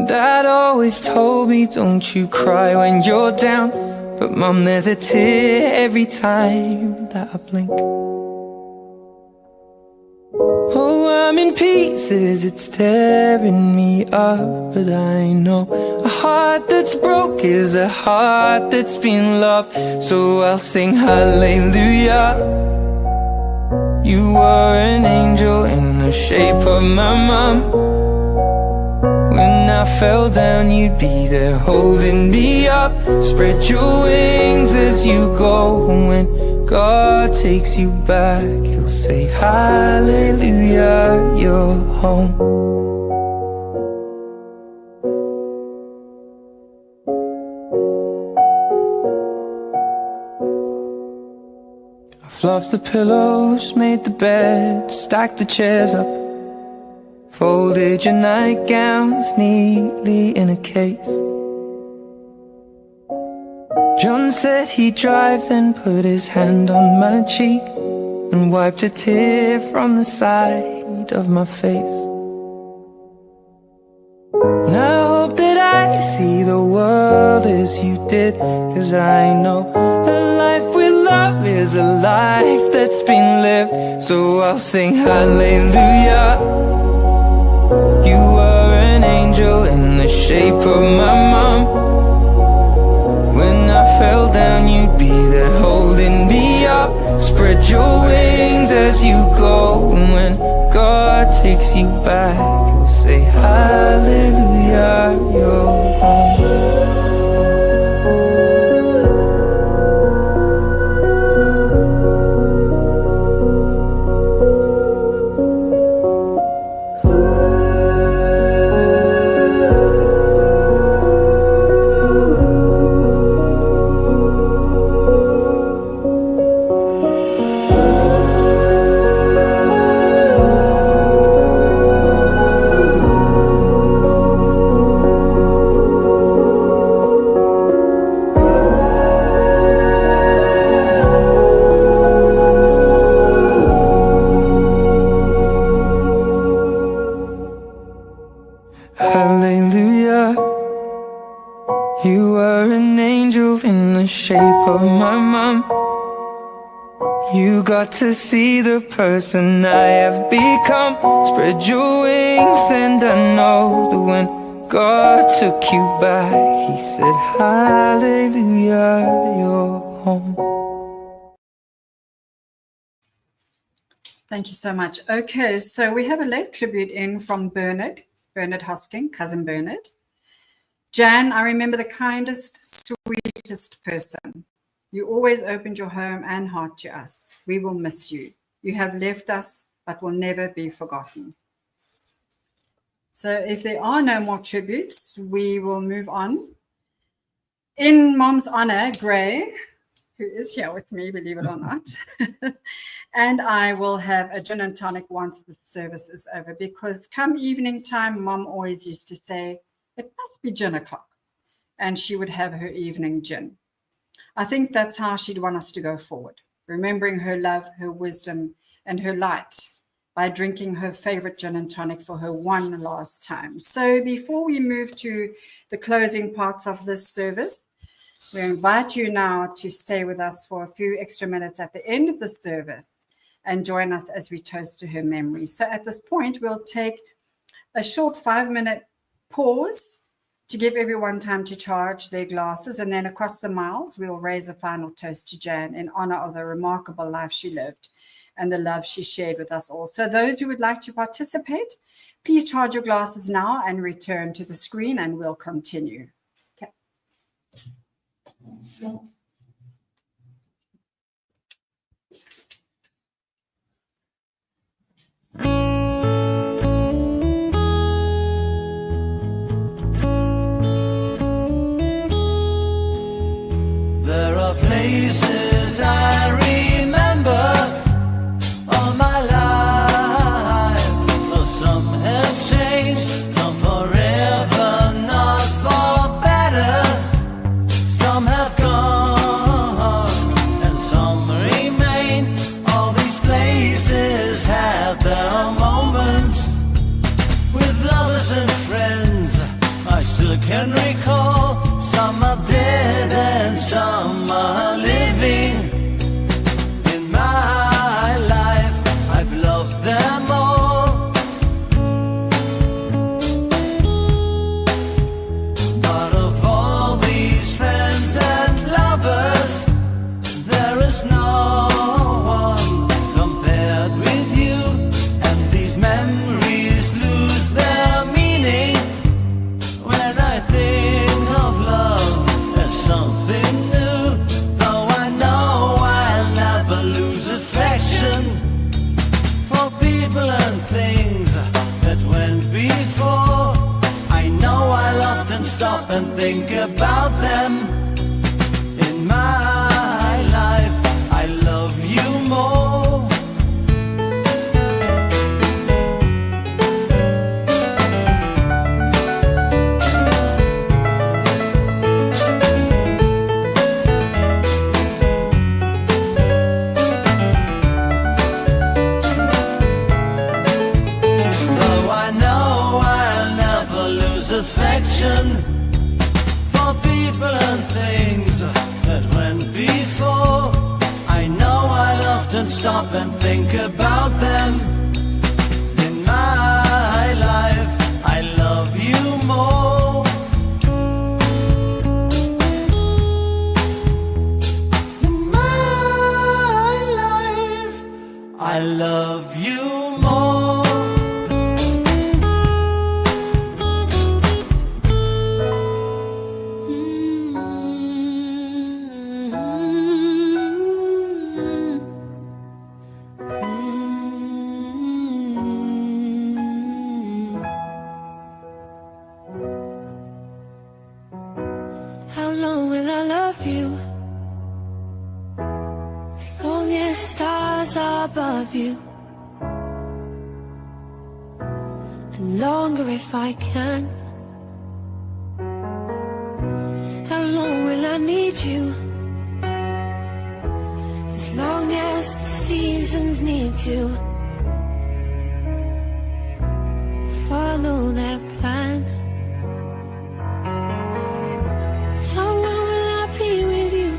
Dad always told me, don't you cry when you're down. But Mum, there's a tear every time that I blink. Oh, I'm in pieces, it's tearing me up. But I know a heart that's broke is a heart that's been loved. So I'll sing hallelujah. You were an angel in the shape of my mum. When I fell down, you'd be there holding me up. Spread your wings as you go. When God takes you back, He'll say hallelujah, you're home. I fluffed the pillows, made the bed, stacked the chairs up. Folded your nightgowns neatly in a case. John said he'd drive, then put his hand on my cheek and wiped a tear from the side of my face. And I hope that I see the world as you did, 'cause I know a life with love is a life that's been lived. So I'll sing hallelujah. You were an angel in the shape of my mum. When I fell down, you'd be there holding me up. Spread your wings as you go. And when God takes you back, He'll say hallelujah, you're home. Hallelujah. You were an angel in the shape of my mum. You got to see the person I have become. Spread your wings and I know that when God took you back, He said hallelujah, you're home. Thank you so much. Okay, so we have a late tribute in from Bernard Hosking, cousin Bernard. Jan, I remember the kindest, sweetest person. You always opened your home and heart to us. We will miss you. You have left us, but will never be forgotten. So if there are no more tributes, we will move on. In Mom's honor, Gray, who is here with me, believe it or not, and I will have a gin and tonic once the service is over, because come evening time, Mom always used to say, it must be gin o'clock, and she would have her evening gin. I think that's how she'd want us to go forward, remembering her love, her wisdom, and her light by drinking her favorite gin and tonic for her one last time. So before we move to the closing parts of this service, we invite you now to stay with us for a few extra minutes at the end of the service and join us as we toast to her memory. So at this point, we'll take a short 5-minute pause to give everyone time to charge their glasses. And then across the miles, we'll raise a final toast to Jan in honor of the remarkable life she lived and the love she shared with us all. So those who would like to participate, please charge your glasses now and return to the screen and we'll continue. Okay. There are places I remember all my life, though some have changed, but there are moments with lovers and friends I still can recall. Some are dead and some are living. In my life I've loved them all, but of all these friends and lovers, there is no one compared with you. And these memories lose their meaning when I think of love as something new. Though I know I'll never lose affection for people and things that went before. I know I'll often stop and think about them. In my life I love you more. Though I know I'll never lose affection for people and things that went before, I know I'll often stop and think about them. In my life I love you more. In my life I love you more. How long will I love you? Long as stars are above you, and longer if I can. How long will I need you? As long as the seasons need to follow their plan. How long will I be with you?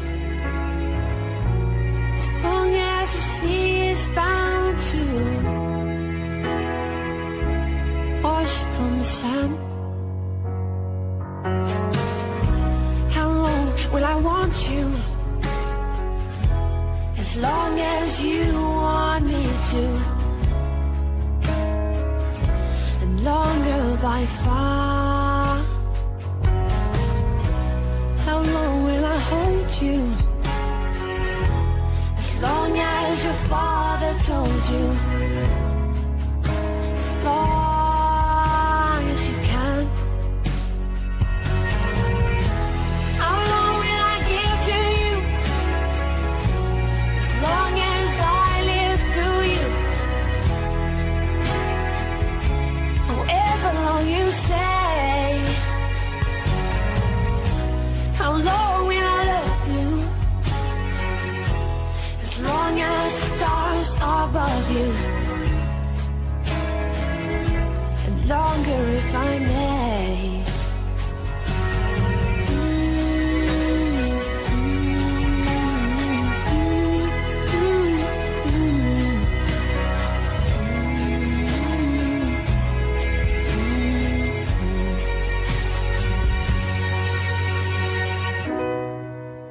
As long as the sea is bound to wash upon the sand. How long will I want you? As long as you want me to, and longer by far. How long will I hold you? As long as your father told you. As long as you can. How long will I give to you? As long as I live through you. However long you say. How long will I love you? As long as stars are above you, and longer if I may.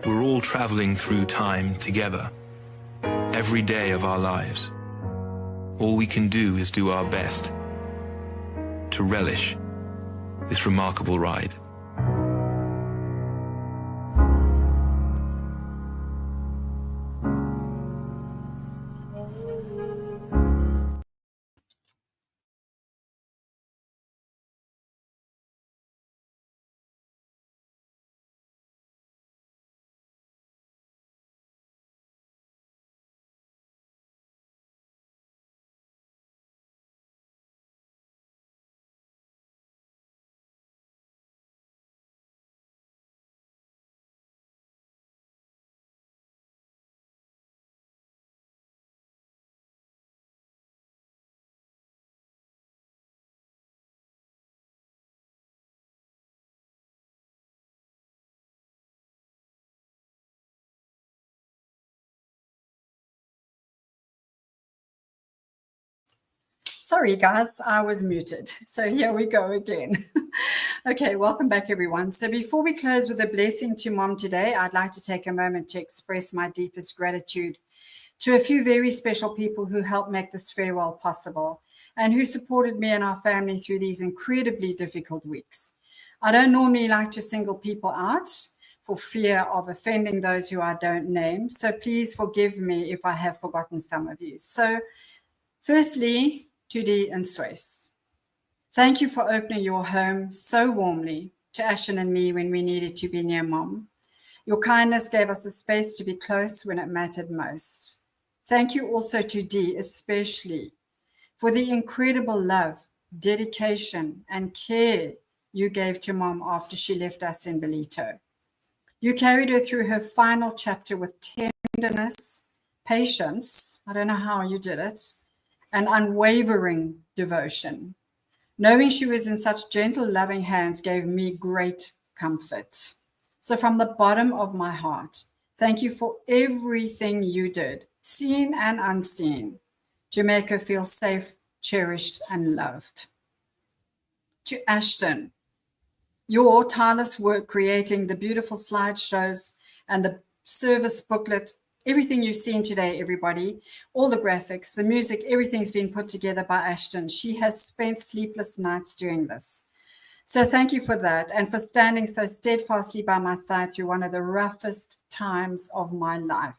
We're all traveling through time together, every day of our lives. All we can do is do our best to relish this remarkable ride. Sorry, guys, I was muted. So here we go again. Okay, welcome back, everyone. So before we close with a blessing to Mom today, I'd like to take a moment to express my deepest gratitude to a few very special people who helped make this farewell possible and who supported me and our family through these incredibly difficult weeks. I don't normally like to single people out for fear of offending those who I don't name, so please forgive me if I have forgotten some of you. So firstly, to Dee and Swes, thank you for opening your home so warmly to Ashton and me when we needed to be near Mom. Your kindness gave us a space to be close when it mattered most. Thank you also to Dee, especially for the incredible love, dedication, and care you gave to Mom after she left us in Belito. You carried her through her final chapter with tenderness, patience, I don't know how you did it, and unwavering devotion. Knowing she was in such gentle, loving hands gave me great comfort. So from the bottom of my heart, thank you for everything you did, seen and unseen, to make her feel safe, cherished, and loved. To Ashton, your tireless work creating the beautiful slideshows and the service booklet, everything you've seen today, everybody, all the graphics, the music, everything's been put together by Ashton. She has spent sleepless nights doing this. So thank you for that and for standing so steadfastly by my side through one of the roughest times of my life.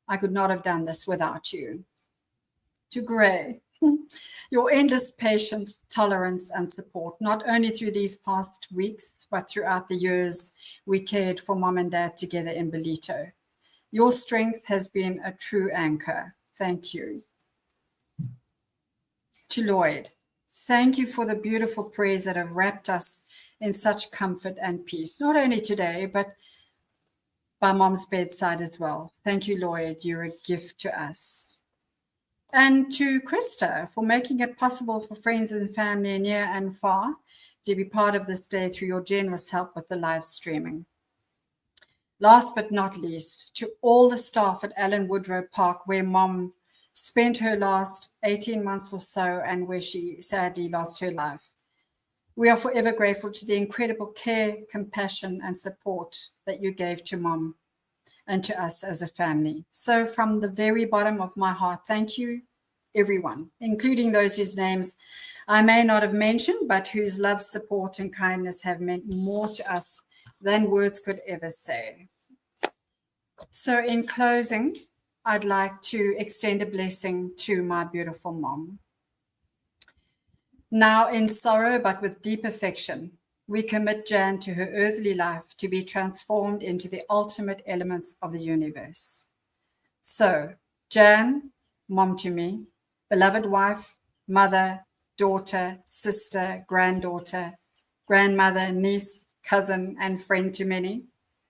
I could not have done this without you. To Gray, your endless patience, tolerance, and support, not only through these past weeks, but throughout the years we cared for Mom and Dad together in Belito. Your strength has been a true anchor. Thank you. To Lloyd, thank you for the beautiful prayers that have wrapped us in such comfort and peace, not only today, but by Mom's bedside as well. Thank you, Lloyd. You're a gift to us. And to Krista for making it possible for friends and family near and far to be part of this day through your generous help with the live streaming. Last but not least, to all the staff at Allan Woodrow Park, where Mom spent her last 18 months or so and where she sadly lost her life. We are forever grateful to the incredible care, compassion, and support that you gave to Mom and to us as a family. So from the very bottom of my heart, thank you, everyone, including those whose names I may not have mentioned, but whose love, support, and kindness have meant more to us than words could ever say. So in closing, I'd like to extend a blessing to my beautiful Mom. Now in sorrow, but with deep affection, we commit Jan to her earthly life to be transformed into the ultimate elements of the universe. So, Jan, Mom to me, beloved wife, mother, daughter, sister, granddaughter, grandmother, niece, cousin, and friend to many,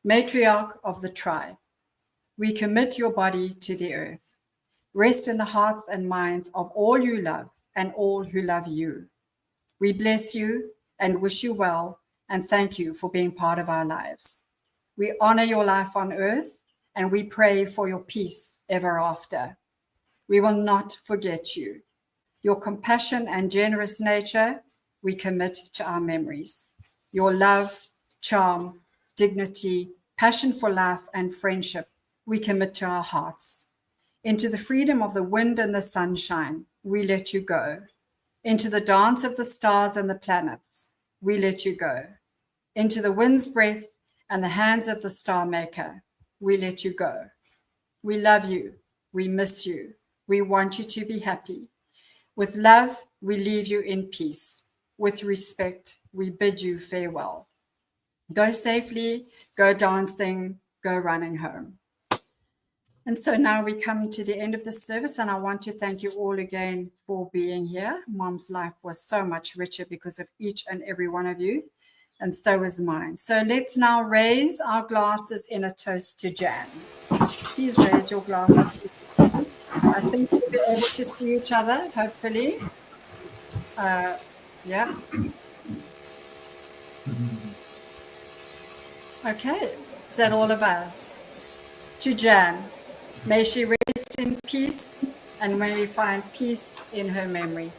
matriarch of the tribe, we commit your body to the earth. Rest in the hearts and minds of all you love and all who love you. We bless you and wish you well and thank you for being part of our lives. We honor your life on earth and we pray for your peace ever after. We will not forget you. Your compassion and generous nature, we commit to our memories. Your love, charm, dignity, passion for life, and friendship, we commit to our hearts. Into the freedom of the wind and the sunshine, we let you go. Into the dance of the stars and the planets, we let you go. Into the wind's breath and the hands of the star maker, we let you go. We love you. We miss you. We want you to be happy. With love, we leave you in peace. With respect, we bid you farewell. Go safely, go dancing, go running home. And so now we come to the end of the service, and I want to thank you all again for being here. Mom's life was so much richer because of each and every one of you, and so is mine. So let's now raise our glasses in a toast to Jan. Please raise your glasses. I think we'll be able to see each other, hopefully. Yeah. Okay. Is that all of us? To Jan. May she rest in peace and may we find peace in her memory.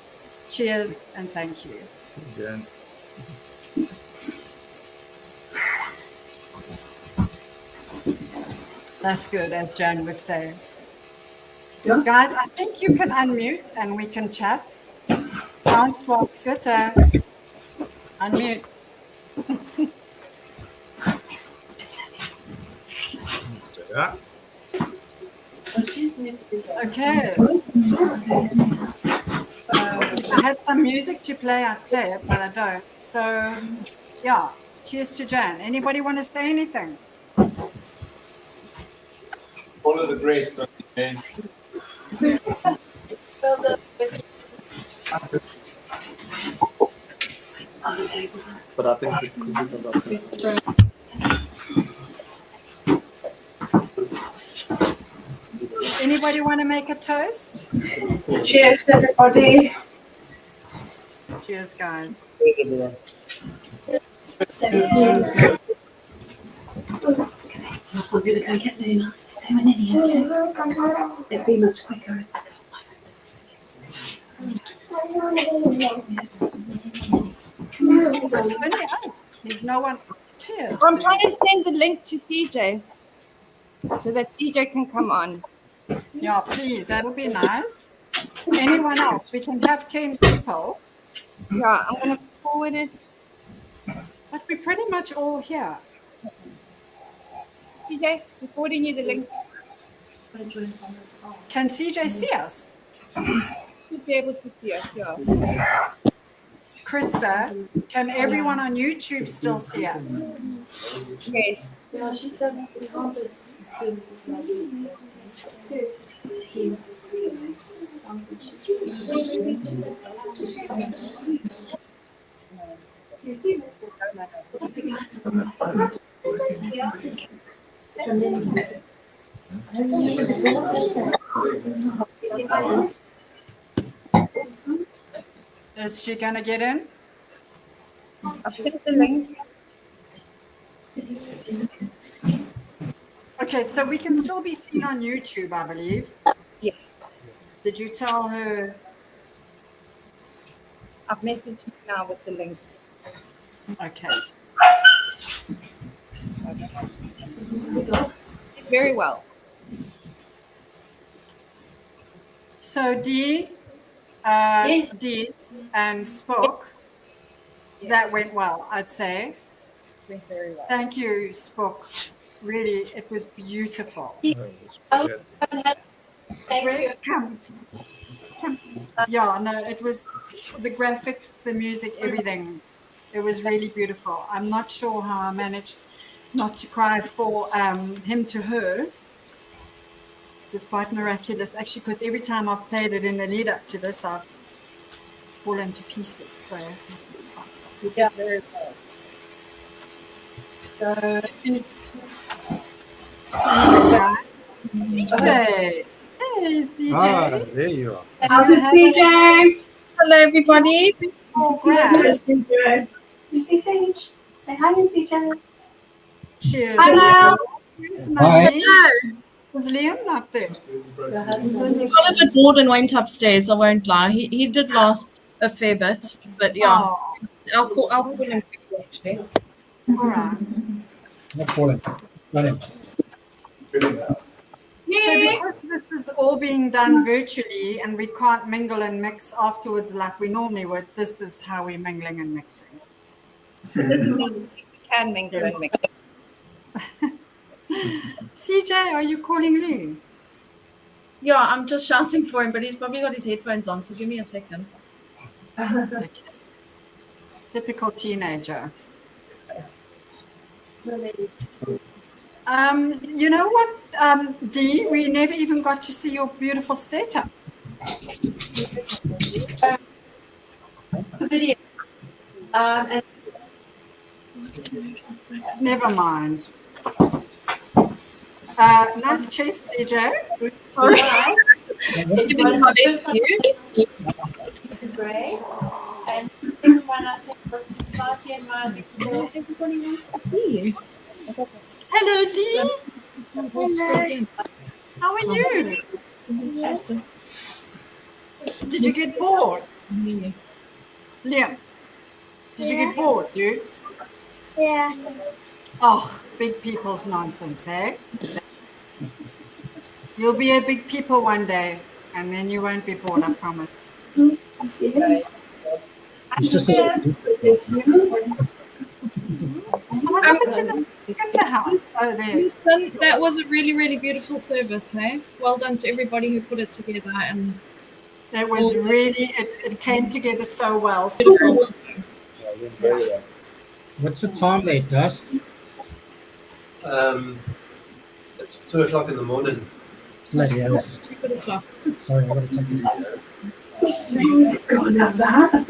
Cheers and thank you. Jan. That's good, as Jan would say. Ja. Guys, I think you can unmute and we can chat. François Scutter, unmute. Ja. Okay. If I had some music to play, I'd play it, but I don't. So, yeah, cheers to Jan. Anybody want to say anything? Follow the grace. Okay. But I think it's because of Anybody want to make a toast? Cheers, everybody. Cheers, guys. Cheers, everyone. I'm going to go get Luna. It's doing any, okay? It'd be much quicker. It's only us. There's no one. Cheers. I'm trying to send the link to CJ so that CJ can come on. Yeah, please. That'll be nice. Anyone else? We can have 10 people. Yeah, I'm going to forward it. But we're pretty much all here. CJ, I'm forwarding you the link. Can CJ see us? Should be able to see us, yeah. Krista, can everyone on YouTube still see us? Yes. Yeah, she's done to campus services like this. Do you see Is she going to get in? I've sent the link. Okay, so we can still be seen on YouTube, I believe. Yes. Did you tell her? I've messaged her now with the link. Okay. Did very well. So Dee and Spock, that went well, I'd say. Went very well. Thank you, Spock. Really, it was beautiful. Thank you. Come. Yeah, no, it was the graphics, the music, everything. It was really beautiful. I'm not sure how I managed not to cry for him to her. It was quite miraculous, actually, because every time I've played it in the lead up to this, I've fallen to pieces. So, Yeah, very well. Hey, it's DJ. Ah, there you are. How's it, CJ? Hello, everybody. CJ. You see Sage? Say hi, CJ. Cheers. Hello. Cheers, Hi. Maggie. Was Liam not there? He got a bit bored and went upstairs. I won't lie. He did last a fair bit, but yeah, Oh, I'll call him quickly, actually. all right. No problem. So because this is all being done virtually and we can't mingle and mix afterwards like we normally would, this is how we're mingling and mixing. This is not you can mingle and mix. CJ, are you calling Lee? Yeah, I'm just shouting for him, but he's probably got his headphones on. So give me a second. Okay. Typical teenager. You know what, Dee, we never even got to see your beautiful setup. Video. And Never mind. Nice chest, CJ. Sorry. Just giving him my best view. Great. And when I said was to start here, Everybody wants to see you. Hello, Dee. Hello. How are you? Did you get bored? Mm. Liam, did you get bored, dude? Yeah. Oh, big people's nonsense, eh? You'll be a big people one day, and then you won't be bored, I promise. I see him. It's just Yeah. So what happened to the Skitter house? Oh, there. Houston, that was a really, really beautiful service, hey? Well done to everybody who put it together. And It was really, it came together so well. What's the time there, Dust? It's 2 o'clock in the morning. Bloody hell. Stupid o'clock. Sorry, I got to take it. Can't have that.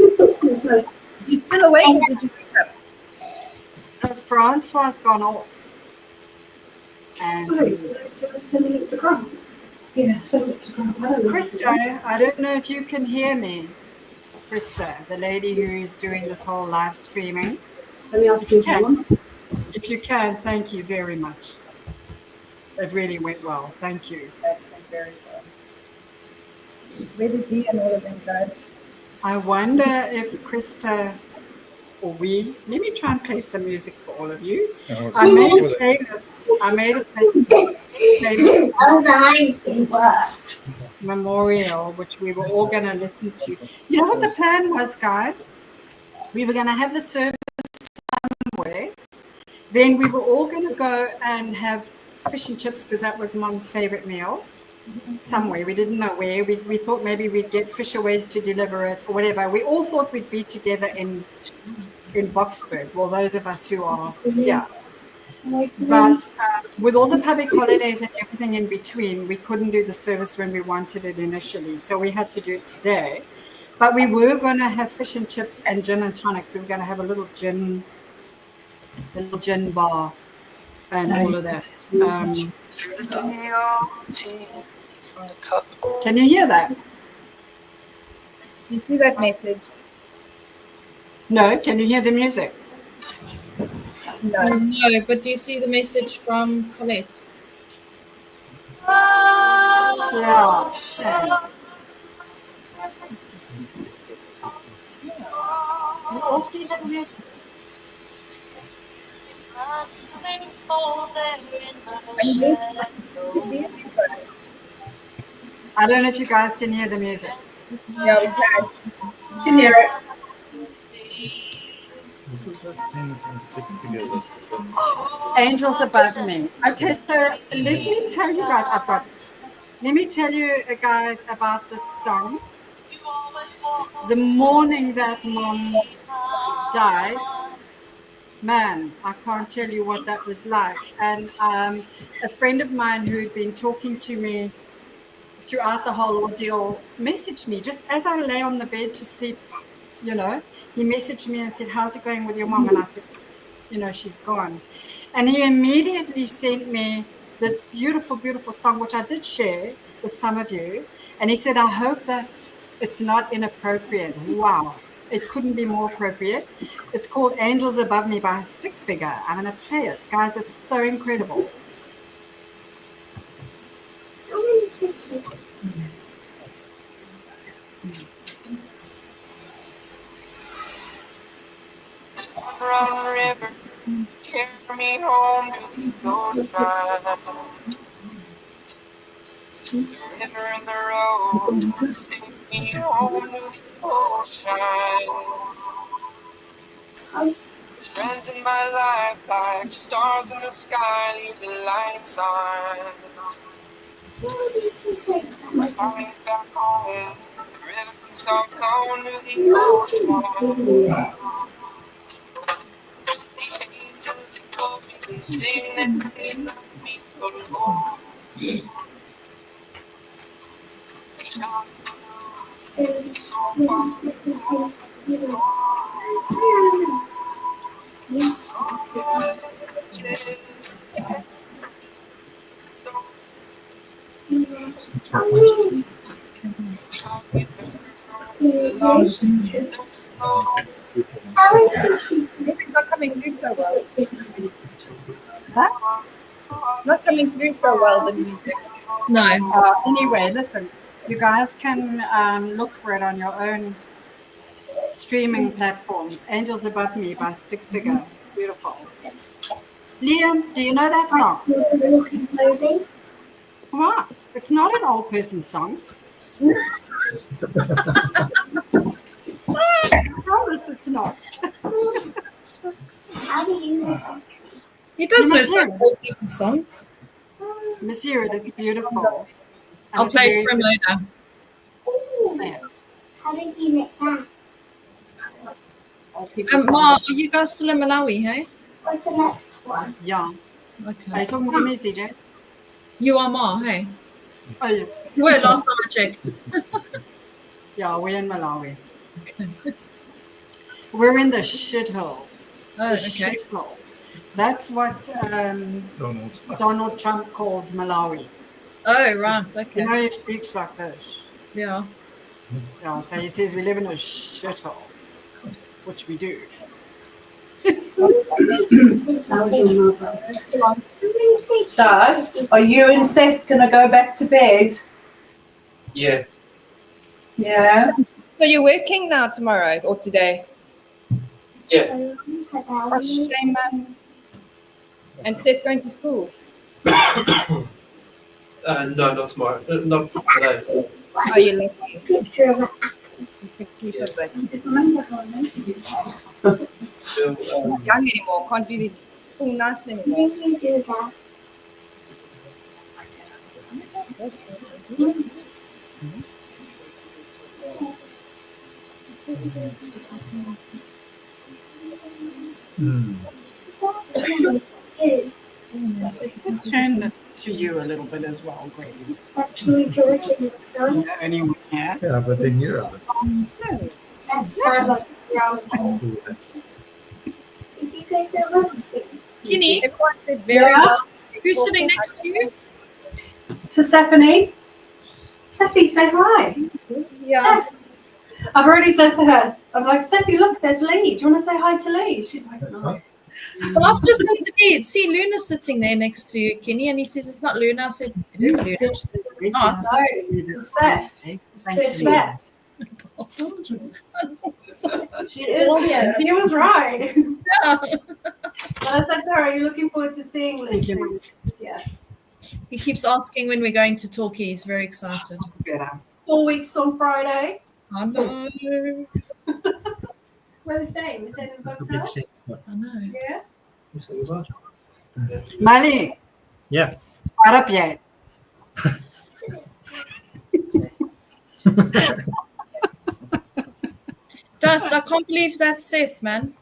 You still awake or did you wake up? Francois gone off. And Sending it to Grant. Yeah, send it to Grant. Krista, I don't know if you can hear me. Krista, the lady who's doing this whole live streaming. Let me ask you once. If you can, thank you very much. It really went well. Thank you. That went very well. Where did Dee and all of them go? I wonder if Krista or we, let me try and play some music for all of you. I made a playlist. Memorial, which we were all going to listen to. You know what the plan was, guys? We were going to have the service somewhere. Then we were all going to go and have fish and chips because that was Mom's favorite meal. Somewhere, we didn't know where. We thought maybe we'd get Fisherways to deliver it or whatever. We all thought we'd be together in Boxburg. Well, those of us who are here. But with all the public holidays and everything in between, we couldn't do the service when we wanted it initially. So we had to do it today. But we were going to have fish and chips and gin and tonics. We were going to have a little gin bar and all of that. Can you hear that? Do you see that message? No. Can you hear the music? No. No, but do you see the message from Colette? Yeah. I don't know if you guys can hear the music. Yeah, we can. Can hear it. Angels above me. Okay, so let me tell you guys, I've got it. Let me tell you guys about this song. The morning that Mom died, man, I can't tell you what that was like. And a friend of mine who had been talking to me throughout the whole ordeal messaged me just as I lay on the bed to sleep, you know. He messaged me and said, "How's it going with your mom?" And I said, "You know, she's gone." And he immediately sent me this beautiful, beautiful song, which I did share with some of you. And he said, "I hope that it's not inappropriate." Wow. It couldn't be more appropriate. It's called Angels Above Me by Stick Figure. I'm going to play it. Guys, it's so incredible. Run river, carry me home to the ocean. The river and the road, take me home to the ocean. Friends in my life like stars in the sky, leave the lights on. Coming back home, the river comes on down to the ocean. They sing that they love me for more. So far. Music's not coming through so well. Huh? It's not coming through so well, the music. No. Anyway, listen, you guys can look for it on your own streaming platforms. Angels Above Me by Stick Figure. Beautiful. Liam, do you know that song? What? It's not an old person song. I promise it's not. He does You know must hear some it. old people songs. Miss Hear It, it's beautiful. And I'll it's play it very for him later. quiet. How did you make that? Old people Ma, song. are you guys still in Malawi, hey? What's the next one? Yeah. Okay. Are you talking to me, CJ? You are Ma, hey? Oh, yes. You were last time I checked. Yeah, we're in Malawi. We're in the shithole. Oh, The okay. shithole. That's what Donald Trump calls Malawi. Oh, right. Okay. You know, he speaks like this. Yeah. Yeah, so he says we live in a shithole, which we do. Dust, are you and Seth gonna go back to bed? Yeah. Yeah. So you're working now tomorrow or today? Yeah. Oh, shame, man. And Seth going to school? No, not tomorrow. Not today. Oh, you're lucky. You can sleep a bit. Still, Not young anymore. Can't do these full nights anymore. Turn it to you a little bit as well, Grady. Actually, George is son. Anyone here? Yeah, but then you're up. That's not like brown. Did you go to Renshaw? Kenny, Everyone did very Yeah? well. who's sitting next to you? Persephone. Sephi, say hi. Yeah. Seph. I've already said to her, I'm like, Sephi, look, there's Lee. Do you want to say hi to Lee? She's like, no. Well, I've just said to Lee, see Luna's sitting there next to Kenny, and he says it's not Luna. I said, it is Luna. She says it's not. No, it's Seth. It's Seth. She is here. He was right. Yeah. But I said to her, are you looking forward to seeing Lee? Yes. He keeps asking when we're going to Torquay. He's very excited. 4 weeks on Friday. I know. Where are we staying? We're staying in the hotel? I know. Yeah. Mali, Yeah. what up yet? Dust, I can't believe that's Seth, man.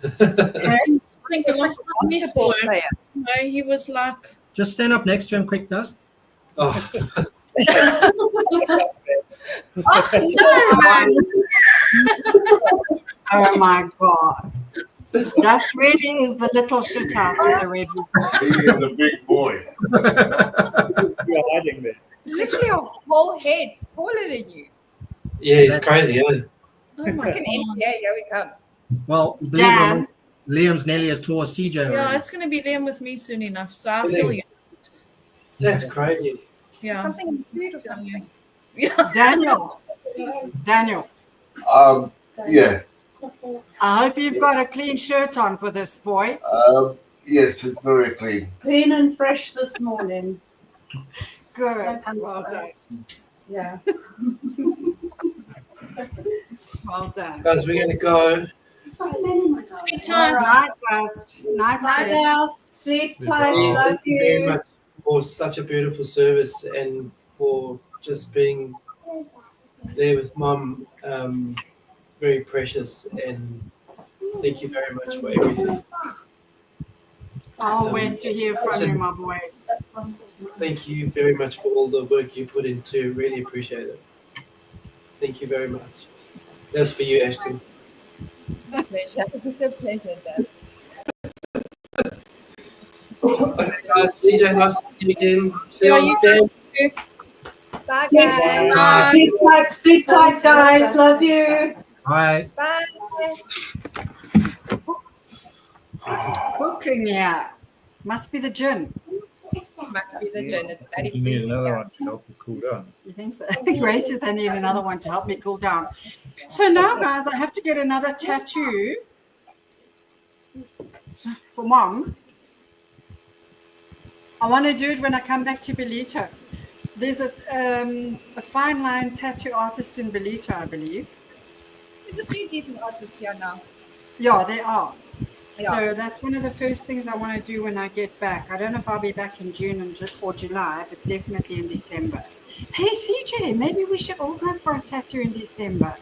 I think the last time we saw him, you know, he was like, Just stand up next to him, quick, Dust. Oh. oh no, man. Oh my God. That really is the little shit house with the red roof. He is a big boy. You're hiding there. Literally a whole head taller than you. Yeah, he's crazy, eh? Oh my Like an God. NBA, here we come. Well, believe it or not, Liam's nearly as tall as CJ Yeah, already. it's going to be them with me soon enough. So I feel you. That's crazy. Yeah. Something weird or something. Yeah. Daniel. Yeah. I hope you've got a clean shirt on for this, boy. Yes, it's very clean. Clean and fresh this morning. Good. Well done. Yeah. Well done. Guys, we're going to go. Sleep tight. Night, Dust. Night, Night, Seth. house. Sleep tight. Love Thank you very you. much for such a beautiful service and for just being there with Mum. Very precious, and thank you very much for everything. I'll wait to hear from you, my boy. Thank you very much for all the work you put into. Really appreciate it. Thank you very much. That's for you, Ashton. Pleasure. It's a pleasure, Dad. Guys, CJ, nice to see you again. Yeah, you Dan, too. Bye, guys. Sleep tight, guys. Love you. Bye. Bye. Cooking, yeah. Must be the gym. must be the gin. It's bloody You need freezing another here. one to help you cool down. You think so? Grace says I need another one to help me cool down. So now, guys, I have to get another tattoo for Mom. I want to do it when I come back to Belito. There's a fine line tattoo artist in Belito, I believe. There's a few decent artists here now. Yeah, they are. Yeah. So that's one of the first things I want to do when I get back. I don't know if I'll be back in June or July, but definitely in December. Hey, CJ, maybe we should all go for a tattoo in December.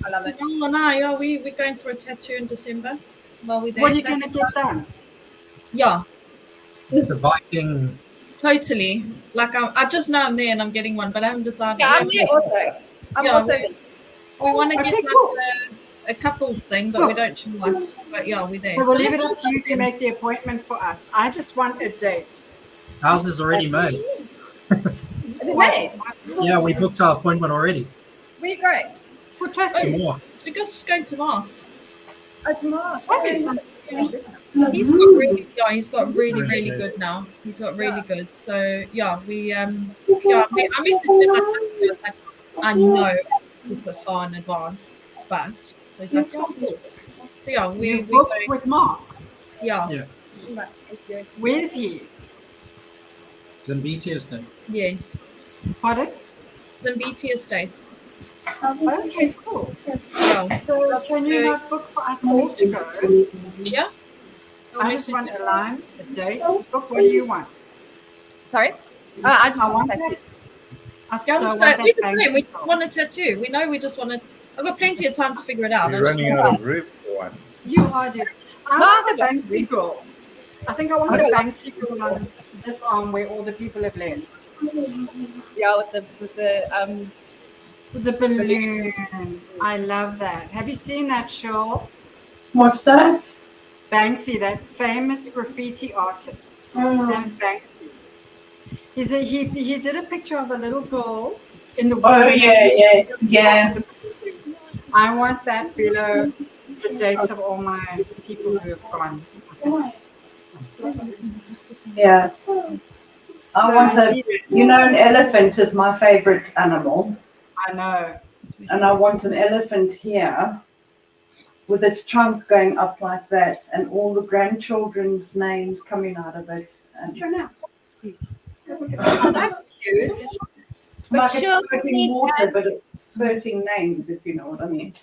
I love it. Oh, no, yeah, we're going for a tattoo in December. Well, we What are you going to get done? Yeah, It's a Viking. totally. Like, I just know I'm there and I'm getting one, but I haven't decided. Yeah, I'm there also. I'm Yeah, also. We want to Okay, get like cool. a couples thing, but we don't know what. But yeah, we're there. So we'll leave let's it all up to you go to then. make the appointment for us. I just want a date. Ours is already made. Is it made? Yeah, we booked our appointment already. Where you going? For tattoo. Tomorrow. So just go to Mark. Oh, tomorrow. Yeah. He's got really, he's got really good now. He's got really good. So yeah, I messaged him like this. I was like, I know it's super far in advance, but so he's like, yeah, cool. So yeah, We we booked going, with Mark. yeah. Yeah. Where's he? Zambiti estate. Yes. Pardon? Zambiti Estate. Okay, cool. Yeah. So can you not book for us all to go? Yeah. I just want a line, a date. Book, what do you want? Sorry? I just I want want a tattoo. So Yeah, want we're the that same. We Banksy just want a tattoo. We know we just want to. I've got plenty of time to figure it out. You're I just running out of room for one. You are, dude. I No, want the I Banksy girl. I think I want the Banksy girl on this arm where all the people have left. Yeah, with The balloon. I love that. Have you seen that show? What's that? Banksy, that famous graffiti artist. His name is Banksy. He did a picture of a little girl in the Oh, yeah. I want that below the dates of all my people who have gone. Yeah. So, I want an elephant is my favorite animal. I know. And I want an elephant here with its trunk going up like that and all the grandchildren's names coming out of it. And Oh, that's cute. like it's spurting water, but it's spurting names, if you know what I mean.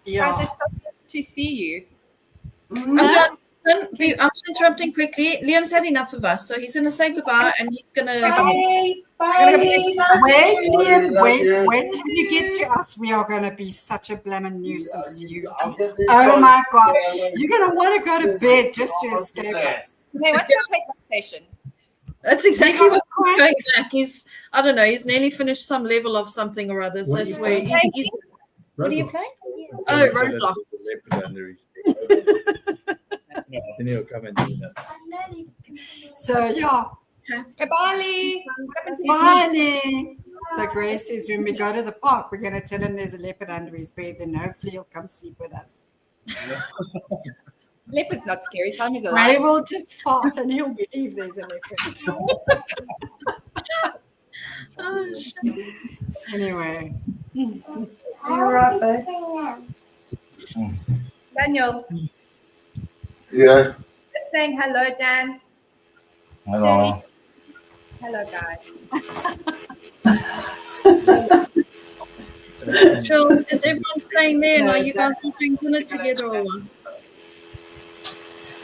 Yeah. Guys, it's so good to see you. I'm just interrupting quickly. Liam's had enough of us, so he's going to say goodbye and he's going to. Bye. Wait, Liam, wait till you get to us. We are going to be such a blaming nuisance to you. Oh my God. You're going to want to go to bed just to escape us. Hey, what's your PlayStation? That's exactly got what's going back. He's, I don't know, he's nearly finished some level of something or other. So it's where he's. What are you playing? Oh, Roblox. Then he'll come and do that. So, yeah. Hey, Bali. Bali. So Grace says when we go to the park, we're going to tell him there's a leopard under his bed, then hopefully he'll come sleep with us. Leopard's not scary. Tell me the Ray lie. will just fart and he'll believe there's a leopard. Oh, shit. Anyway. You're right, babe. Daniel, Yeah. just saying hello, Dan. Hello. Hello, guys. So is everyone staying there and No, are you guys Jack. doing dinner together or what?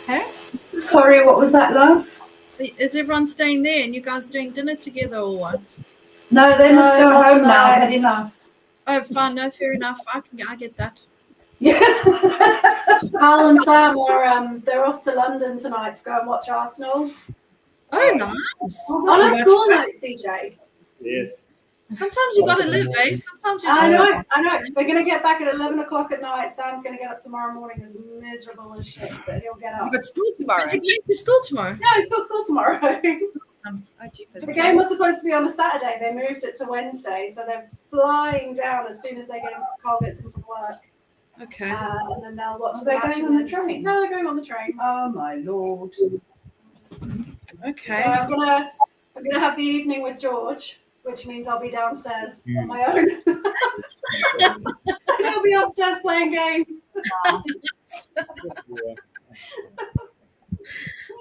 Huh? Sorry, what was that, love? Is everyone staying there and you guys doing dinner together or what? No, they must No, go not home now. tonight. Had enough. Oh, fine. No, fair enough. I get that. Yeah. Carl and Sam are they're off to London tonight to go and watch Arsenal. Oh, nice. On a school night, CJ. Yes. Sometimes you gotta live, eh? Sometimes you just I know. They're gonna get back at 11 o'clock at night. Sam's gonna get up tomorrow morning as miserable as shit, but he'll get up. You got school tomorrow. Is he going to school tomorrow? No, he's got school tomorrow. Oh, jeepers. The game was supposed to be on a Saturday. They moved it to Wednesday, so they're flying down as soon as they get in. Carl gets in from work, Okay. and then they'll watch. Are the they match going and on the then- train? No, they're going on the train. Oh my lord. Okay. So I'm gonna have the evening with George, which means I'll be downstairs on my own. And he'll be upstairs playing games.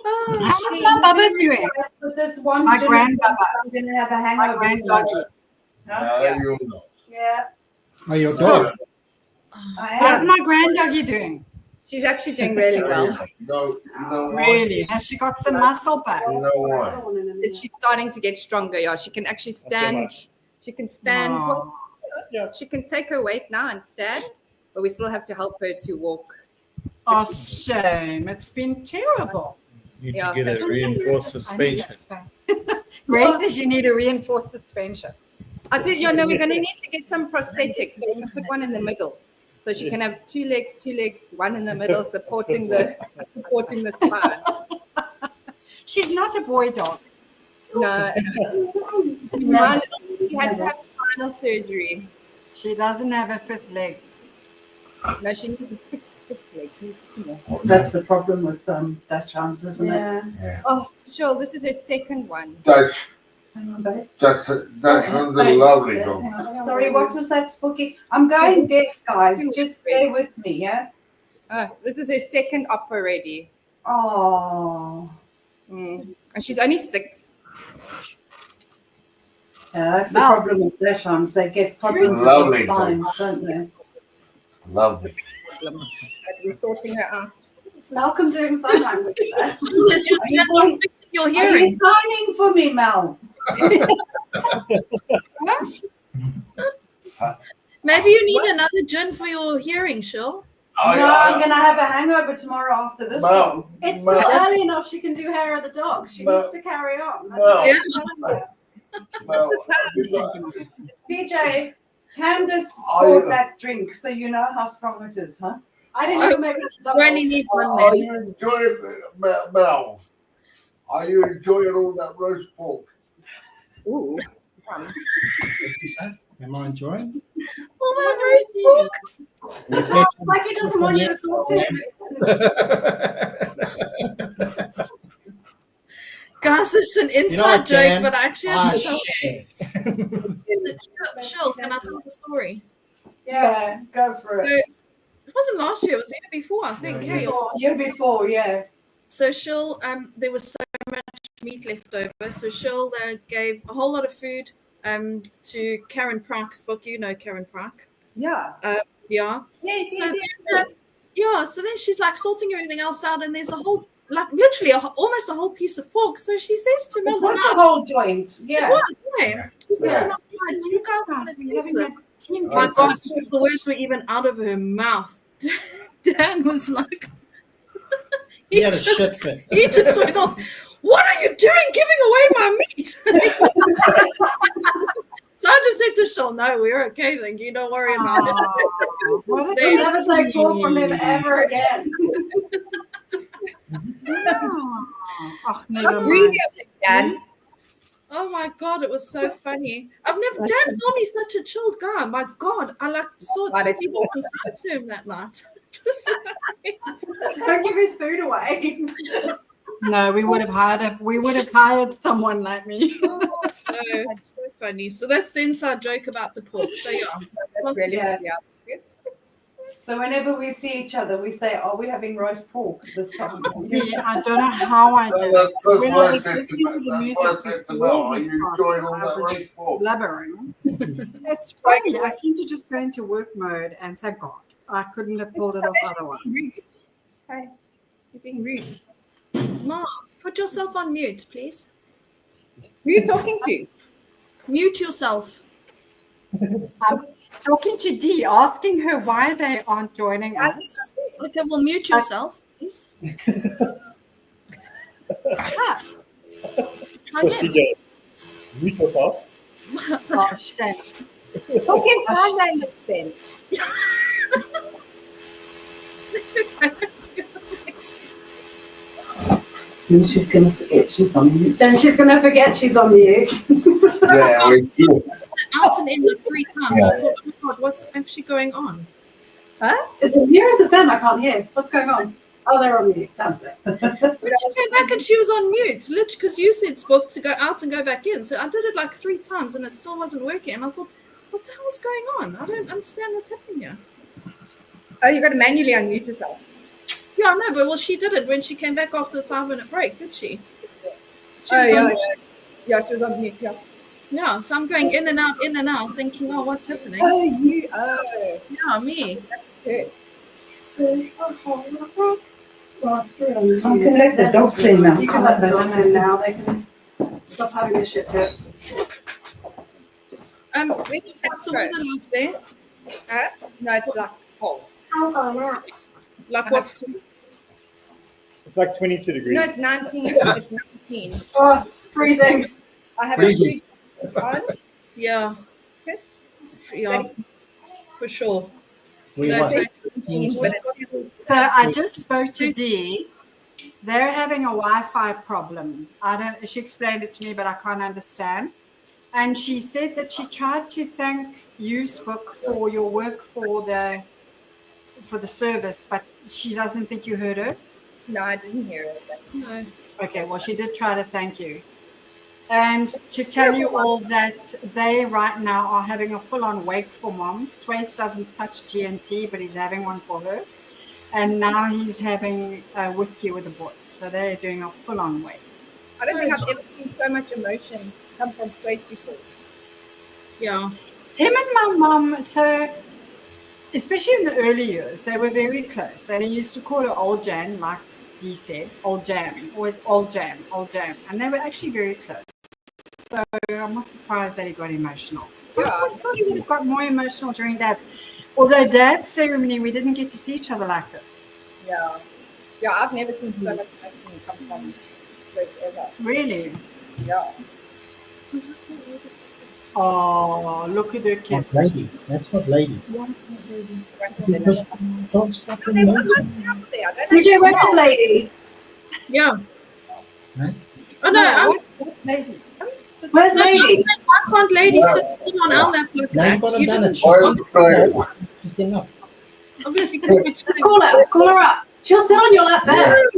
Oh, How's shit. my Baba doing? With this one My gin and grandbaba. tonic, I'm going to have a My hangover. grand tomorrow. doggy. No, you're not. Yeah. Oh, your dog. I How's am. my grand doggy doing? She's actually doing really well. You know why? Really? Has she got some muscle back? You know why? She's starting to get stronger. Yeah, she can actually stand. She can stand. Oh. She can take her weight now and stand, but we still have to help her to walk. Oh, shame. It's been terrible. You need Yeah, to get so- a reinforced suspension. Grace, does you need a reinforced suspension? I said, yeah, no, we're going to need to get some prosthetics. So we can put one in the middle. So she can have two legs, one in the middle, supporting the spine. She's not a boy dog. No. Well, she had to have spinal surgery. She doesn't have a fifth leg. No, she needs a sixth leg. She needs two more. That's the problem with Dutch arms, isn't it? Yeah. Oh, sure. This is her second one. That's Hang on, babe. that's a lovely dog. Sorry, what was that, Spooky? I'm going deaf, guys. Just bear with me, yeah? This is her second op already. Oh. And she's only 6. Yeah, that's the Wow. problem with Dutch arms. They get problems with Lovely their spines, don't they? Lovely. We're sorting her out. Malcolm doing sign language there. Yes, you're fixing your Are hearing. you signing for me, Mel? Maybe you need another gin for your hearing, Shil. No, I'm going to have a hangover tomorrow after this one. It's still early enough she can do hair of the dog. She needs to carry on. That's what I'm saying. CJ, Candace poured that drink, so you know how strong it is, huh? I didn't even make it You only need one Are then. you enjoying Mel? Are you enjoying all that roast pork? Ooh. What's he say? Am I enjoying? Oh, my roast pork. Like he doesn't want you to talk to him. Guys, it's an You know inside what, joke, Dan? but I actually have to tell shit. Shil, can I tell the story? Yeah, go for So, it. it wasn't last year, it was the year before, I think. Yeah, Hey, yeah. or- Year before, yeah. So Shil, there was so much meat left over. So Shil gave a whole lot of food to Karen Prak. Spoke, you know Karen Prak. Yeah. Yeah. Yes, So then, so then she's like sorting everything else out, and there's a whole, like literally almost a whole piece of pork. So she says to me, It was a whole joint, yeah. It was, yeah. She says Yeah. to me, you guys We're having a team Oh my drink. God, the words were even out of her mouth. Dan was like, He had a shit fit. he just went on, what are you doing giving away my meat? So I just said to Sean, no, we're okay, thank you. Don't worry about it. We'll never take pork from him ever again. Oh, never mind. Really upset, Dan. Oh my God, it was so funny. Dan's normally such a chilled guy. My God, I like saw two people on side to him that night. Don't give his food away. No, we would have hired someone like me. So, it's so funny. So that's the inside joke about the pork. So yeah, Really, Yeah. yeah. So whenever we see each other, we say, are we having roast pork this time? Yeah, I don't know how I did it. When I was listening to the music before we started, I was blubbering. It's funny. I seem to just go into work mode, and thank God I couldn't have pulled it off otherwise. Hi. You're being rude. Mom, put yourself on mute, please. Who are you talking to? Mute yourself. I'm talking to Dee, asking her why they aren't joining us. Okay, well, mute yourself, please. Ah, CJ, mute yourself. oh, shame. Talk in sign language then. Then she's going to forget she's on mute. Then she's going to forget she's on mute. Yeah, we do. Out and in like 3 times. I thought, oh my God, what's actually going on? Is it me or is it them? I can't hear. What's going on? Oh, they're on mute. That's it. She came back and she was on mute, literally, because you said spoke to go out and go back in. So I did it like 3 times and it still wasn't working. And I thought, what the hell is going on? I don't understand what's happening here. Oh, you got to manually unmute yourself. Yeah, I know, but well, she did it when she came back after the 5-minute break, did she? She Oh, was yeah. on- Yeah, she was on mute, yeah. Yeah, so I'm going in and out, thinking, oh, what's happening? Oh, you, oh. Yeah, me. Good. Well, I can let the dogs in now. You can let the dogs in now. They can stop having a shit fit. We need cancel all the love there. Huh? No, it's like cold. How gone up? Like what's It's like 22 degrees. No, it's 19. It's 19. Oh, freezing. I have Freezing. a shoe on. Yeah. Yeah, for sure. We No, want- So I just spoke to Dee. They're having a Wi-Fi problem. She explained it to me, but I can't understand. And she said that she tried to thank Usebook for your work for the service, but she doesn't think you heard her. No, I didn't hear it. No. Okay, well, she did try to thank you. And to tell you all that they right now are having a full-on wake for Mom. Swace doesn't touch G&T, but he's having one for her. And now he's having a whiskey with the boys. So they're doing a full-on wake. I don't think I've ever seen so much emotion come from space before. Yeah. Him and my mom, so especially in the early years, they were very close. And he used to call her Old Jan, like Dee said, Old Jam, always Old Jam, Old Jam. And they were actually very close. So I'm not surprised that he got emotional. I thought he would have got more emotional during Dad's. Although Dad's ceremony, we didn't get to see each other like this. Yeah. Yeah, I've never seen so much emotion come from space ever. Really? Yeah. Oh, look at her Not kisses. lady. That's not lady. Because dogs fucking lady. CJ, where is Lady? Yeah. Huh? Oh, no. Lady. Where's No, Lady? I'm saying, why can't Lady sit still on our lap like No, that? you've got You to done didn't. it. Obviously, She's getting up. obviously because we didn't. Call her up. She'll sit on your lap there.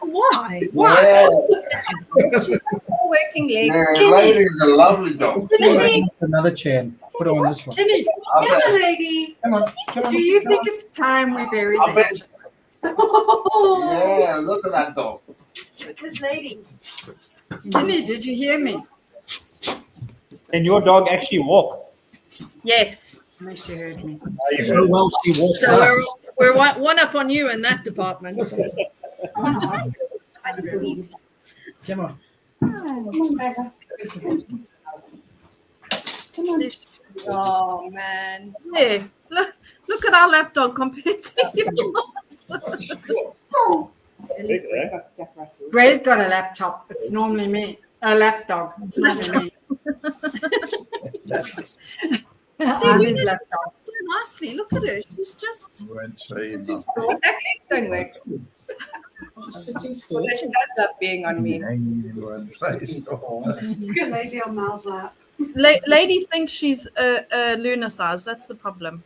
Why? Yeah. She's got working legs. Yeah, lady's a lovely dog. Another chair. and Put her on this one. Kenny, Come Lady. Come on. Come on. do you think it's time we bury I bet- that? Yeah, look at that dog. This Lady. Kenny, did you hear me? And your dog actually walk. Yes. No, she heard me. So well she walks So us. we're one up on you in that department. Come on. Oh, man. Yeah. Look at our lapdog compared to yours. At least we've got Jack Russell. Gray's got a laptop. It's normally me. A lapdog. It's normally me. See, I'm we his did laptop. so nicely. Look at her. She's just. Don't work. Sitting still. She does love being on me. Anyone's face. Good Lady on Mal's lap. Lady thinks she's a lunar size. That's the problem.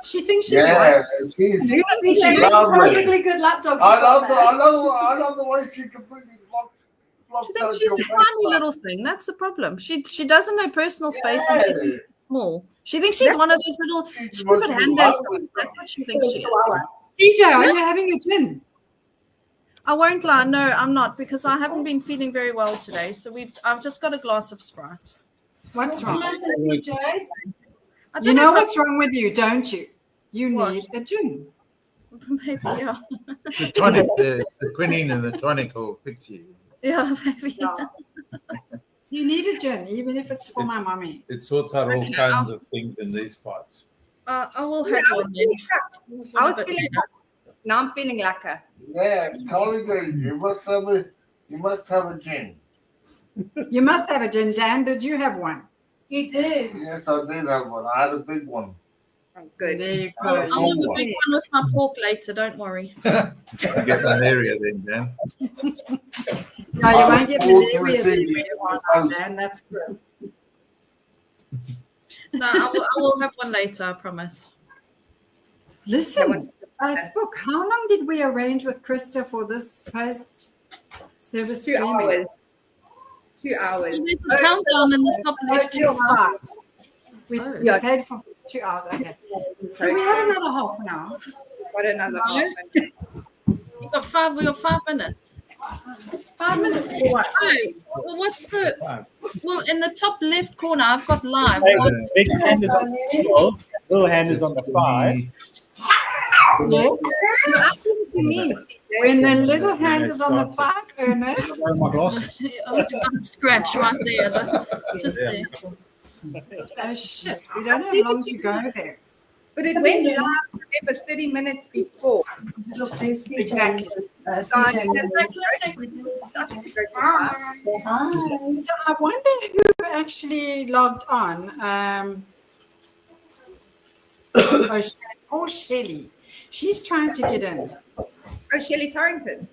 She thinks she's Yeah, white. she's She's a lovely. perfectly good lap dog. I love the way she completely blocks She thinks out she's your a face. tiny little thing. That's the problem. She doesn't know personal space and she Yeah. thinks she's small. She thinks she's one of those little She's stupid most handbags. lovely. That's what she thinks she is. CJ, are you having a gin? I won't lie. No, I'm not because I haven't been feeling very well today. So I've just got a glass of Sprite. What's wrong? I don't You know if I- what's wrong with you, don't you? You What? need a gin. Maybe, yeah. The tonic, it's the quinine and the tonic will fix you. Yeah, maybe. You need a gin, even if it's for my mommy. It sorts out all Okay, kinds of things in these parts. I will have one then. I was feeling. Now I'm feeling lacquer. Yeah, Colin, you must have a gin. You must have a gin. Dan, did you have one? You did. Yes, I did have one. I had a big one. Oh, good. There you I'll go. have a big one with my pork later. Don't worry. You get malaria then, Dan. No, you won't get malaria receive then it. when you are, Dan. That's good. No, I will have one later. I promise. Listen, Book, how long did we arrange with Krista for this post service 2 streaming? hours. 2 hours. So there's a countdown in the top left. Till 5. We Yeah. paid for 2 hours. Okay. So we have another half an hour. Got another No. half an hour. We got 5 minutes. 5 minutes for what? Oh, well, what's the? Well, in the top left corner, I've got live. Hey, the big hand is on the 12, little hand is on the 5. Yeah. What do you mean? When the little hand is on the 5, Ernest. My glasses. I've got a scratch right there. Just there. Oh shit, we don't have long to go there. But it went live, remember, 30 minutes before. Exactly. So I didn't have to go to live. So I wonder who actually logged on. Poor Shelley. She's trying to get in. Oh, Shelley Torrington.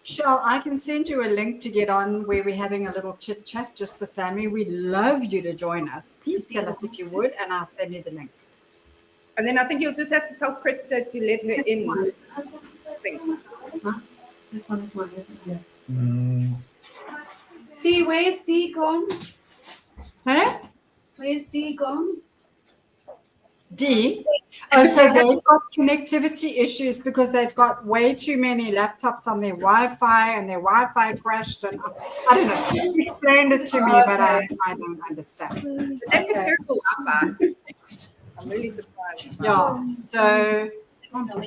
Shell, I can send you a link to get on where we're having a little chit chat, just the family. We'd love you to join us. Please tell us if you would, and I'll send you the link. And then I think you'll just have to tell Krista to let her in. This one is mine, isn't it? Dee, where's Dee gone? Huh? Where's Dee gone? D. Oh, so they've got connectivity issues because they've got way too many laptops on their Wi-Fi and their Wi-Fi crashed. And I don't know. He explained it to me, but I don't understand. But that's a terrible Wi-Fi. I'm really surprised. Yeah. So,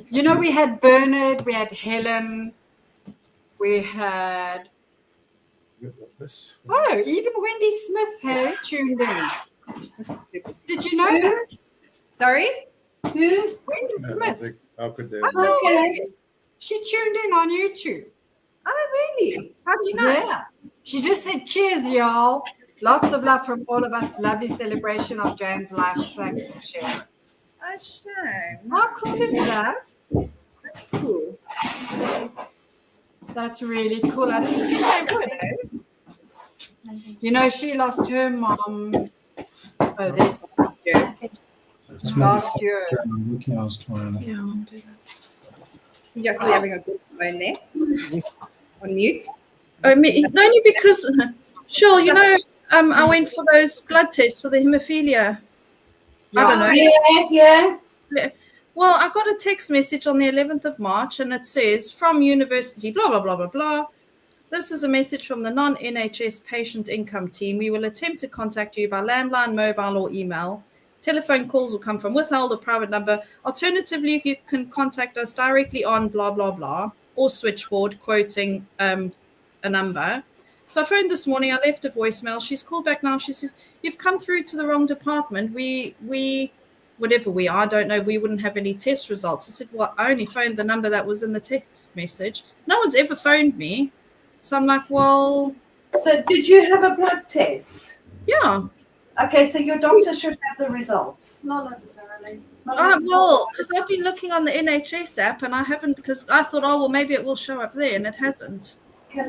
you know, we had Bernard, we had Helen, we had. Oh, even Wendy Smith had tuned in. Did you know that? Sorry? Who? Wendy Smith. How could they? Okay. She tuned in on YouTube. Oh, really? How do you know? Yeah. She just said, cheers, y'all. Lots of love from all of us. Lovely celebration of Jane's life. Thanks for sharing. Oh, shame. How cool is that? Cool. That's really cool. I didn't think I would. You know, she lost her mom. Oh, this year. Last year. You're just having a good phone there. On mute. I mean, only because, sure, you know, I went for those blood tests for the hemophilia. I don't know. Yeah. Well, I got a text message on the 11th of March, and it says, from university, blah, blah, blah, blah, blah. This is a message from the non-NHS patient income team. We will attempt to contact you by landline, mobile, or email. Telephone calls will come from withheld or private number. Alternatively, you can contact us directly on blah, blah, blah, or switchboard quoting a number. So I phoned this morning. I left a voicemail. She's called back now. She says, you've come through to the wrong department. We whatever we are, I don't know, we wouldn't have any test results. I said, well, I only phoned the number that was in the text message. No one's ever phoned me. So I'm like, well. So did you have a blood test? Yeah. Okay, so your doctor should have the results. Not necessarily. Well, because I've been looking on the NHS app and I haven't, because I thought, oh, well, maybe it will show up there, and it hasn't.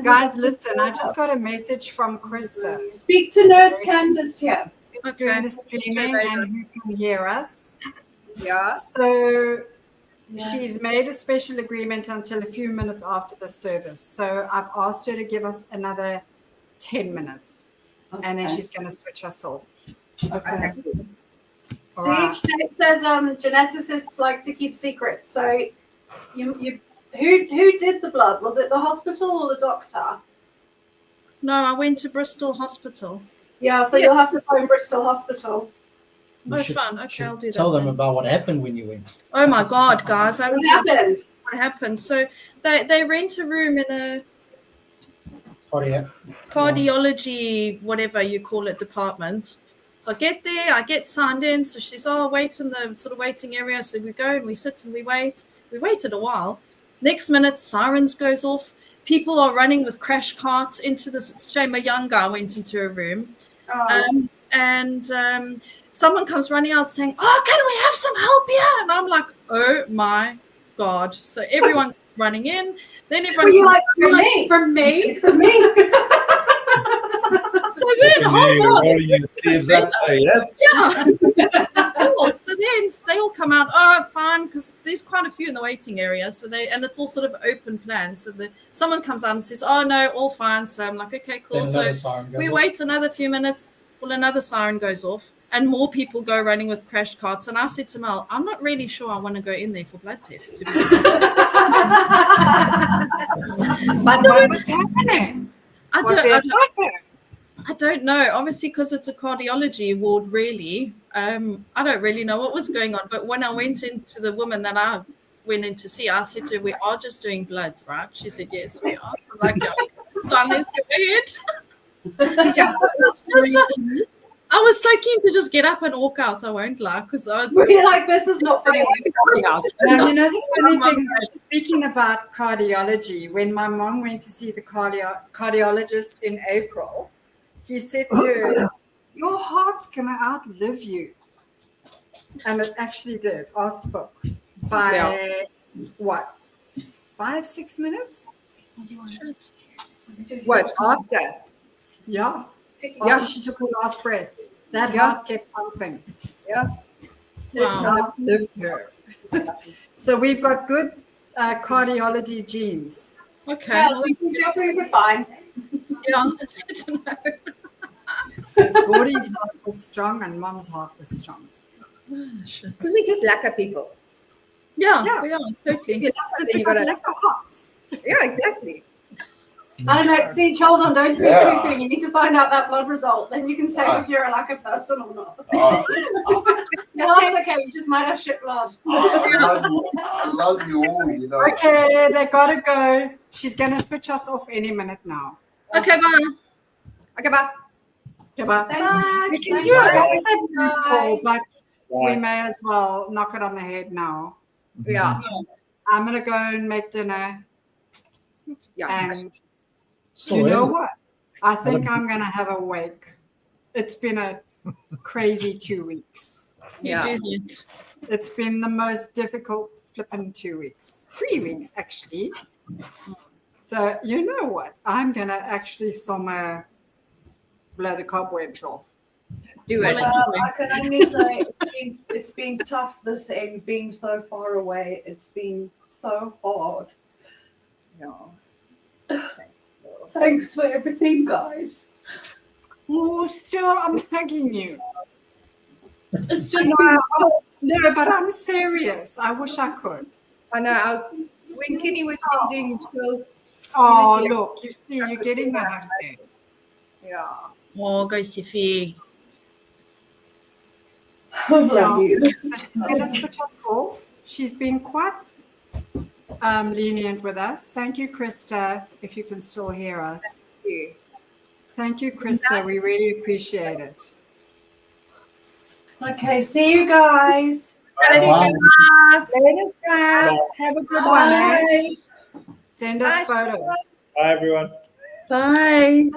Guys, listen, I just got a message from Krista. Speak to Nurse Candace here. Doing the streaming and who can hear us. Yeah. So she's made a special agreement until a few minutes after the service. So I've asked her to give us another 10 minutes. And then she's going to switch us off. Okay. All See, right. it says geneticists like to keep secrets. So who did the blood? Was it the hospital or the doctor? No, I went to Bristol Hospital. Yeah, so you'll have to phone Bristol Hospital. Oh, fun. Okay, I'll do that. Tell them then. about what happened when you went. Oh my God, guys! I What happened? What happened? So they rent a room in a cardiology, whatever you call it, department. So I get there, I get signed in. So she's, wait in the sort of waiting area. So we go and we sit and we wait. We waited a while. Next minute, sirens goes off. People are running with crash carts into this. Shame a young guy went into a room. Someone comes running out saying, oh, can we have some help here? And I'm like, oh my God. So everyone running in. Then everyone Were you like, from me? So then, hold on. You see exactly, yes. Yeah. Cool. So then they all come out, oh, fine, because there's quite a few in the waiting area. So and it's all sort of open plan. So someone comes out and says, oh, no, all fine. So I'm like, okay, cool. Then another So siren goes we off. wait another few minutes. Well, another siren goes off and more people go running with crash carts. And I said to Mel, I'm not really sure I want to go in there for blood tests. To be honest. But what was happening? I don't know. Obviously, because it's a cardiology ward, really. I don't really know what was going on. But when I went into the woman that I went in to see, I said to her, we are just doing bloods, right? She said, yes, we are. I'm like, yeah, so let's go ahead. I was so keen to just get up and walk out. I won't lie, because we're like, this is not for me. Now, you know the funny thing, speaking about cardiology, when my mom went to see the cardiologist in April, he said to her, your heart's going to outlive you. And it actually did. Ask the book. By what? 5-6 minutes? What, after? Yeah. Yeah. After she took her last breath. That heart kept pumping. Yeah. It outlived her. So we've got good cardiology genes. Okay. Yeah, so you were fine. Yeah, that's good to know. Because Gordy's heart was strong and Mom's heart was strong. Because we just lack people. Yeah, we are, totally. Because you got to hearts. Yeah, exactly. I don't know. See, hold on, don't speak Yeah. too soon. You need to find out that blood result. Then you can say if you're a lucky person or not. No, that's okay. You just might have shit blood. I love you all, you know. Okay, they got to go. She's going to switch us off any minute now. Okay, bye. Okay, bye. Okay, bye. Bye. We can Bye. do a Bye. WhatsApp call, but Bye. we may as well knock it on the head now. Yeah. I'm going to go and make dinner. Yeah. And Still you know in. what? I think I'm going to have a wake. It's been a crazy 2 weeks. Yeah. It's been the most difficult flipping 2 weeks. 3 weeks, actually. So you know what? I'm going to actually somewhere blow the cobwebs off. Do it. I can only say it's been tough this end, being so far away. It's been so hard. Yeah. Thanks for everything, guys. Oh, still, I'm hugging you. It's just No, but I'm serious. I wish I could. I know. When Kenny was doing Phil's. Oh, look, you see, you're getting a hug there. Yeah. Oh, go Sophie. love you. So she's going to switch us off. She's been quite lenient with us. Thank you, Krista, if you can still hear us. Thank you. Thank you, Krista. We really appreciate it. Okay, see you guys. Later, guys. Have a good one. Eh? Send us photos. Bye, everyone. Bye.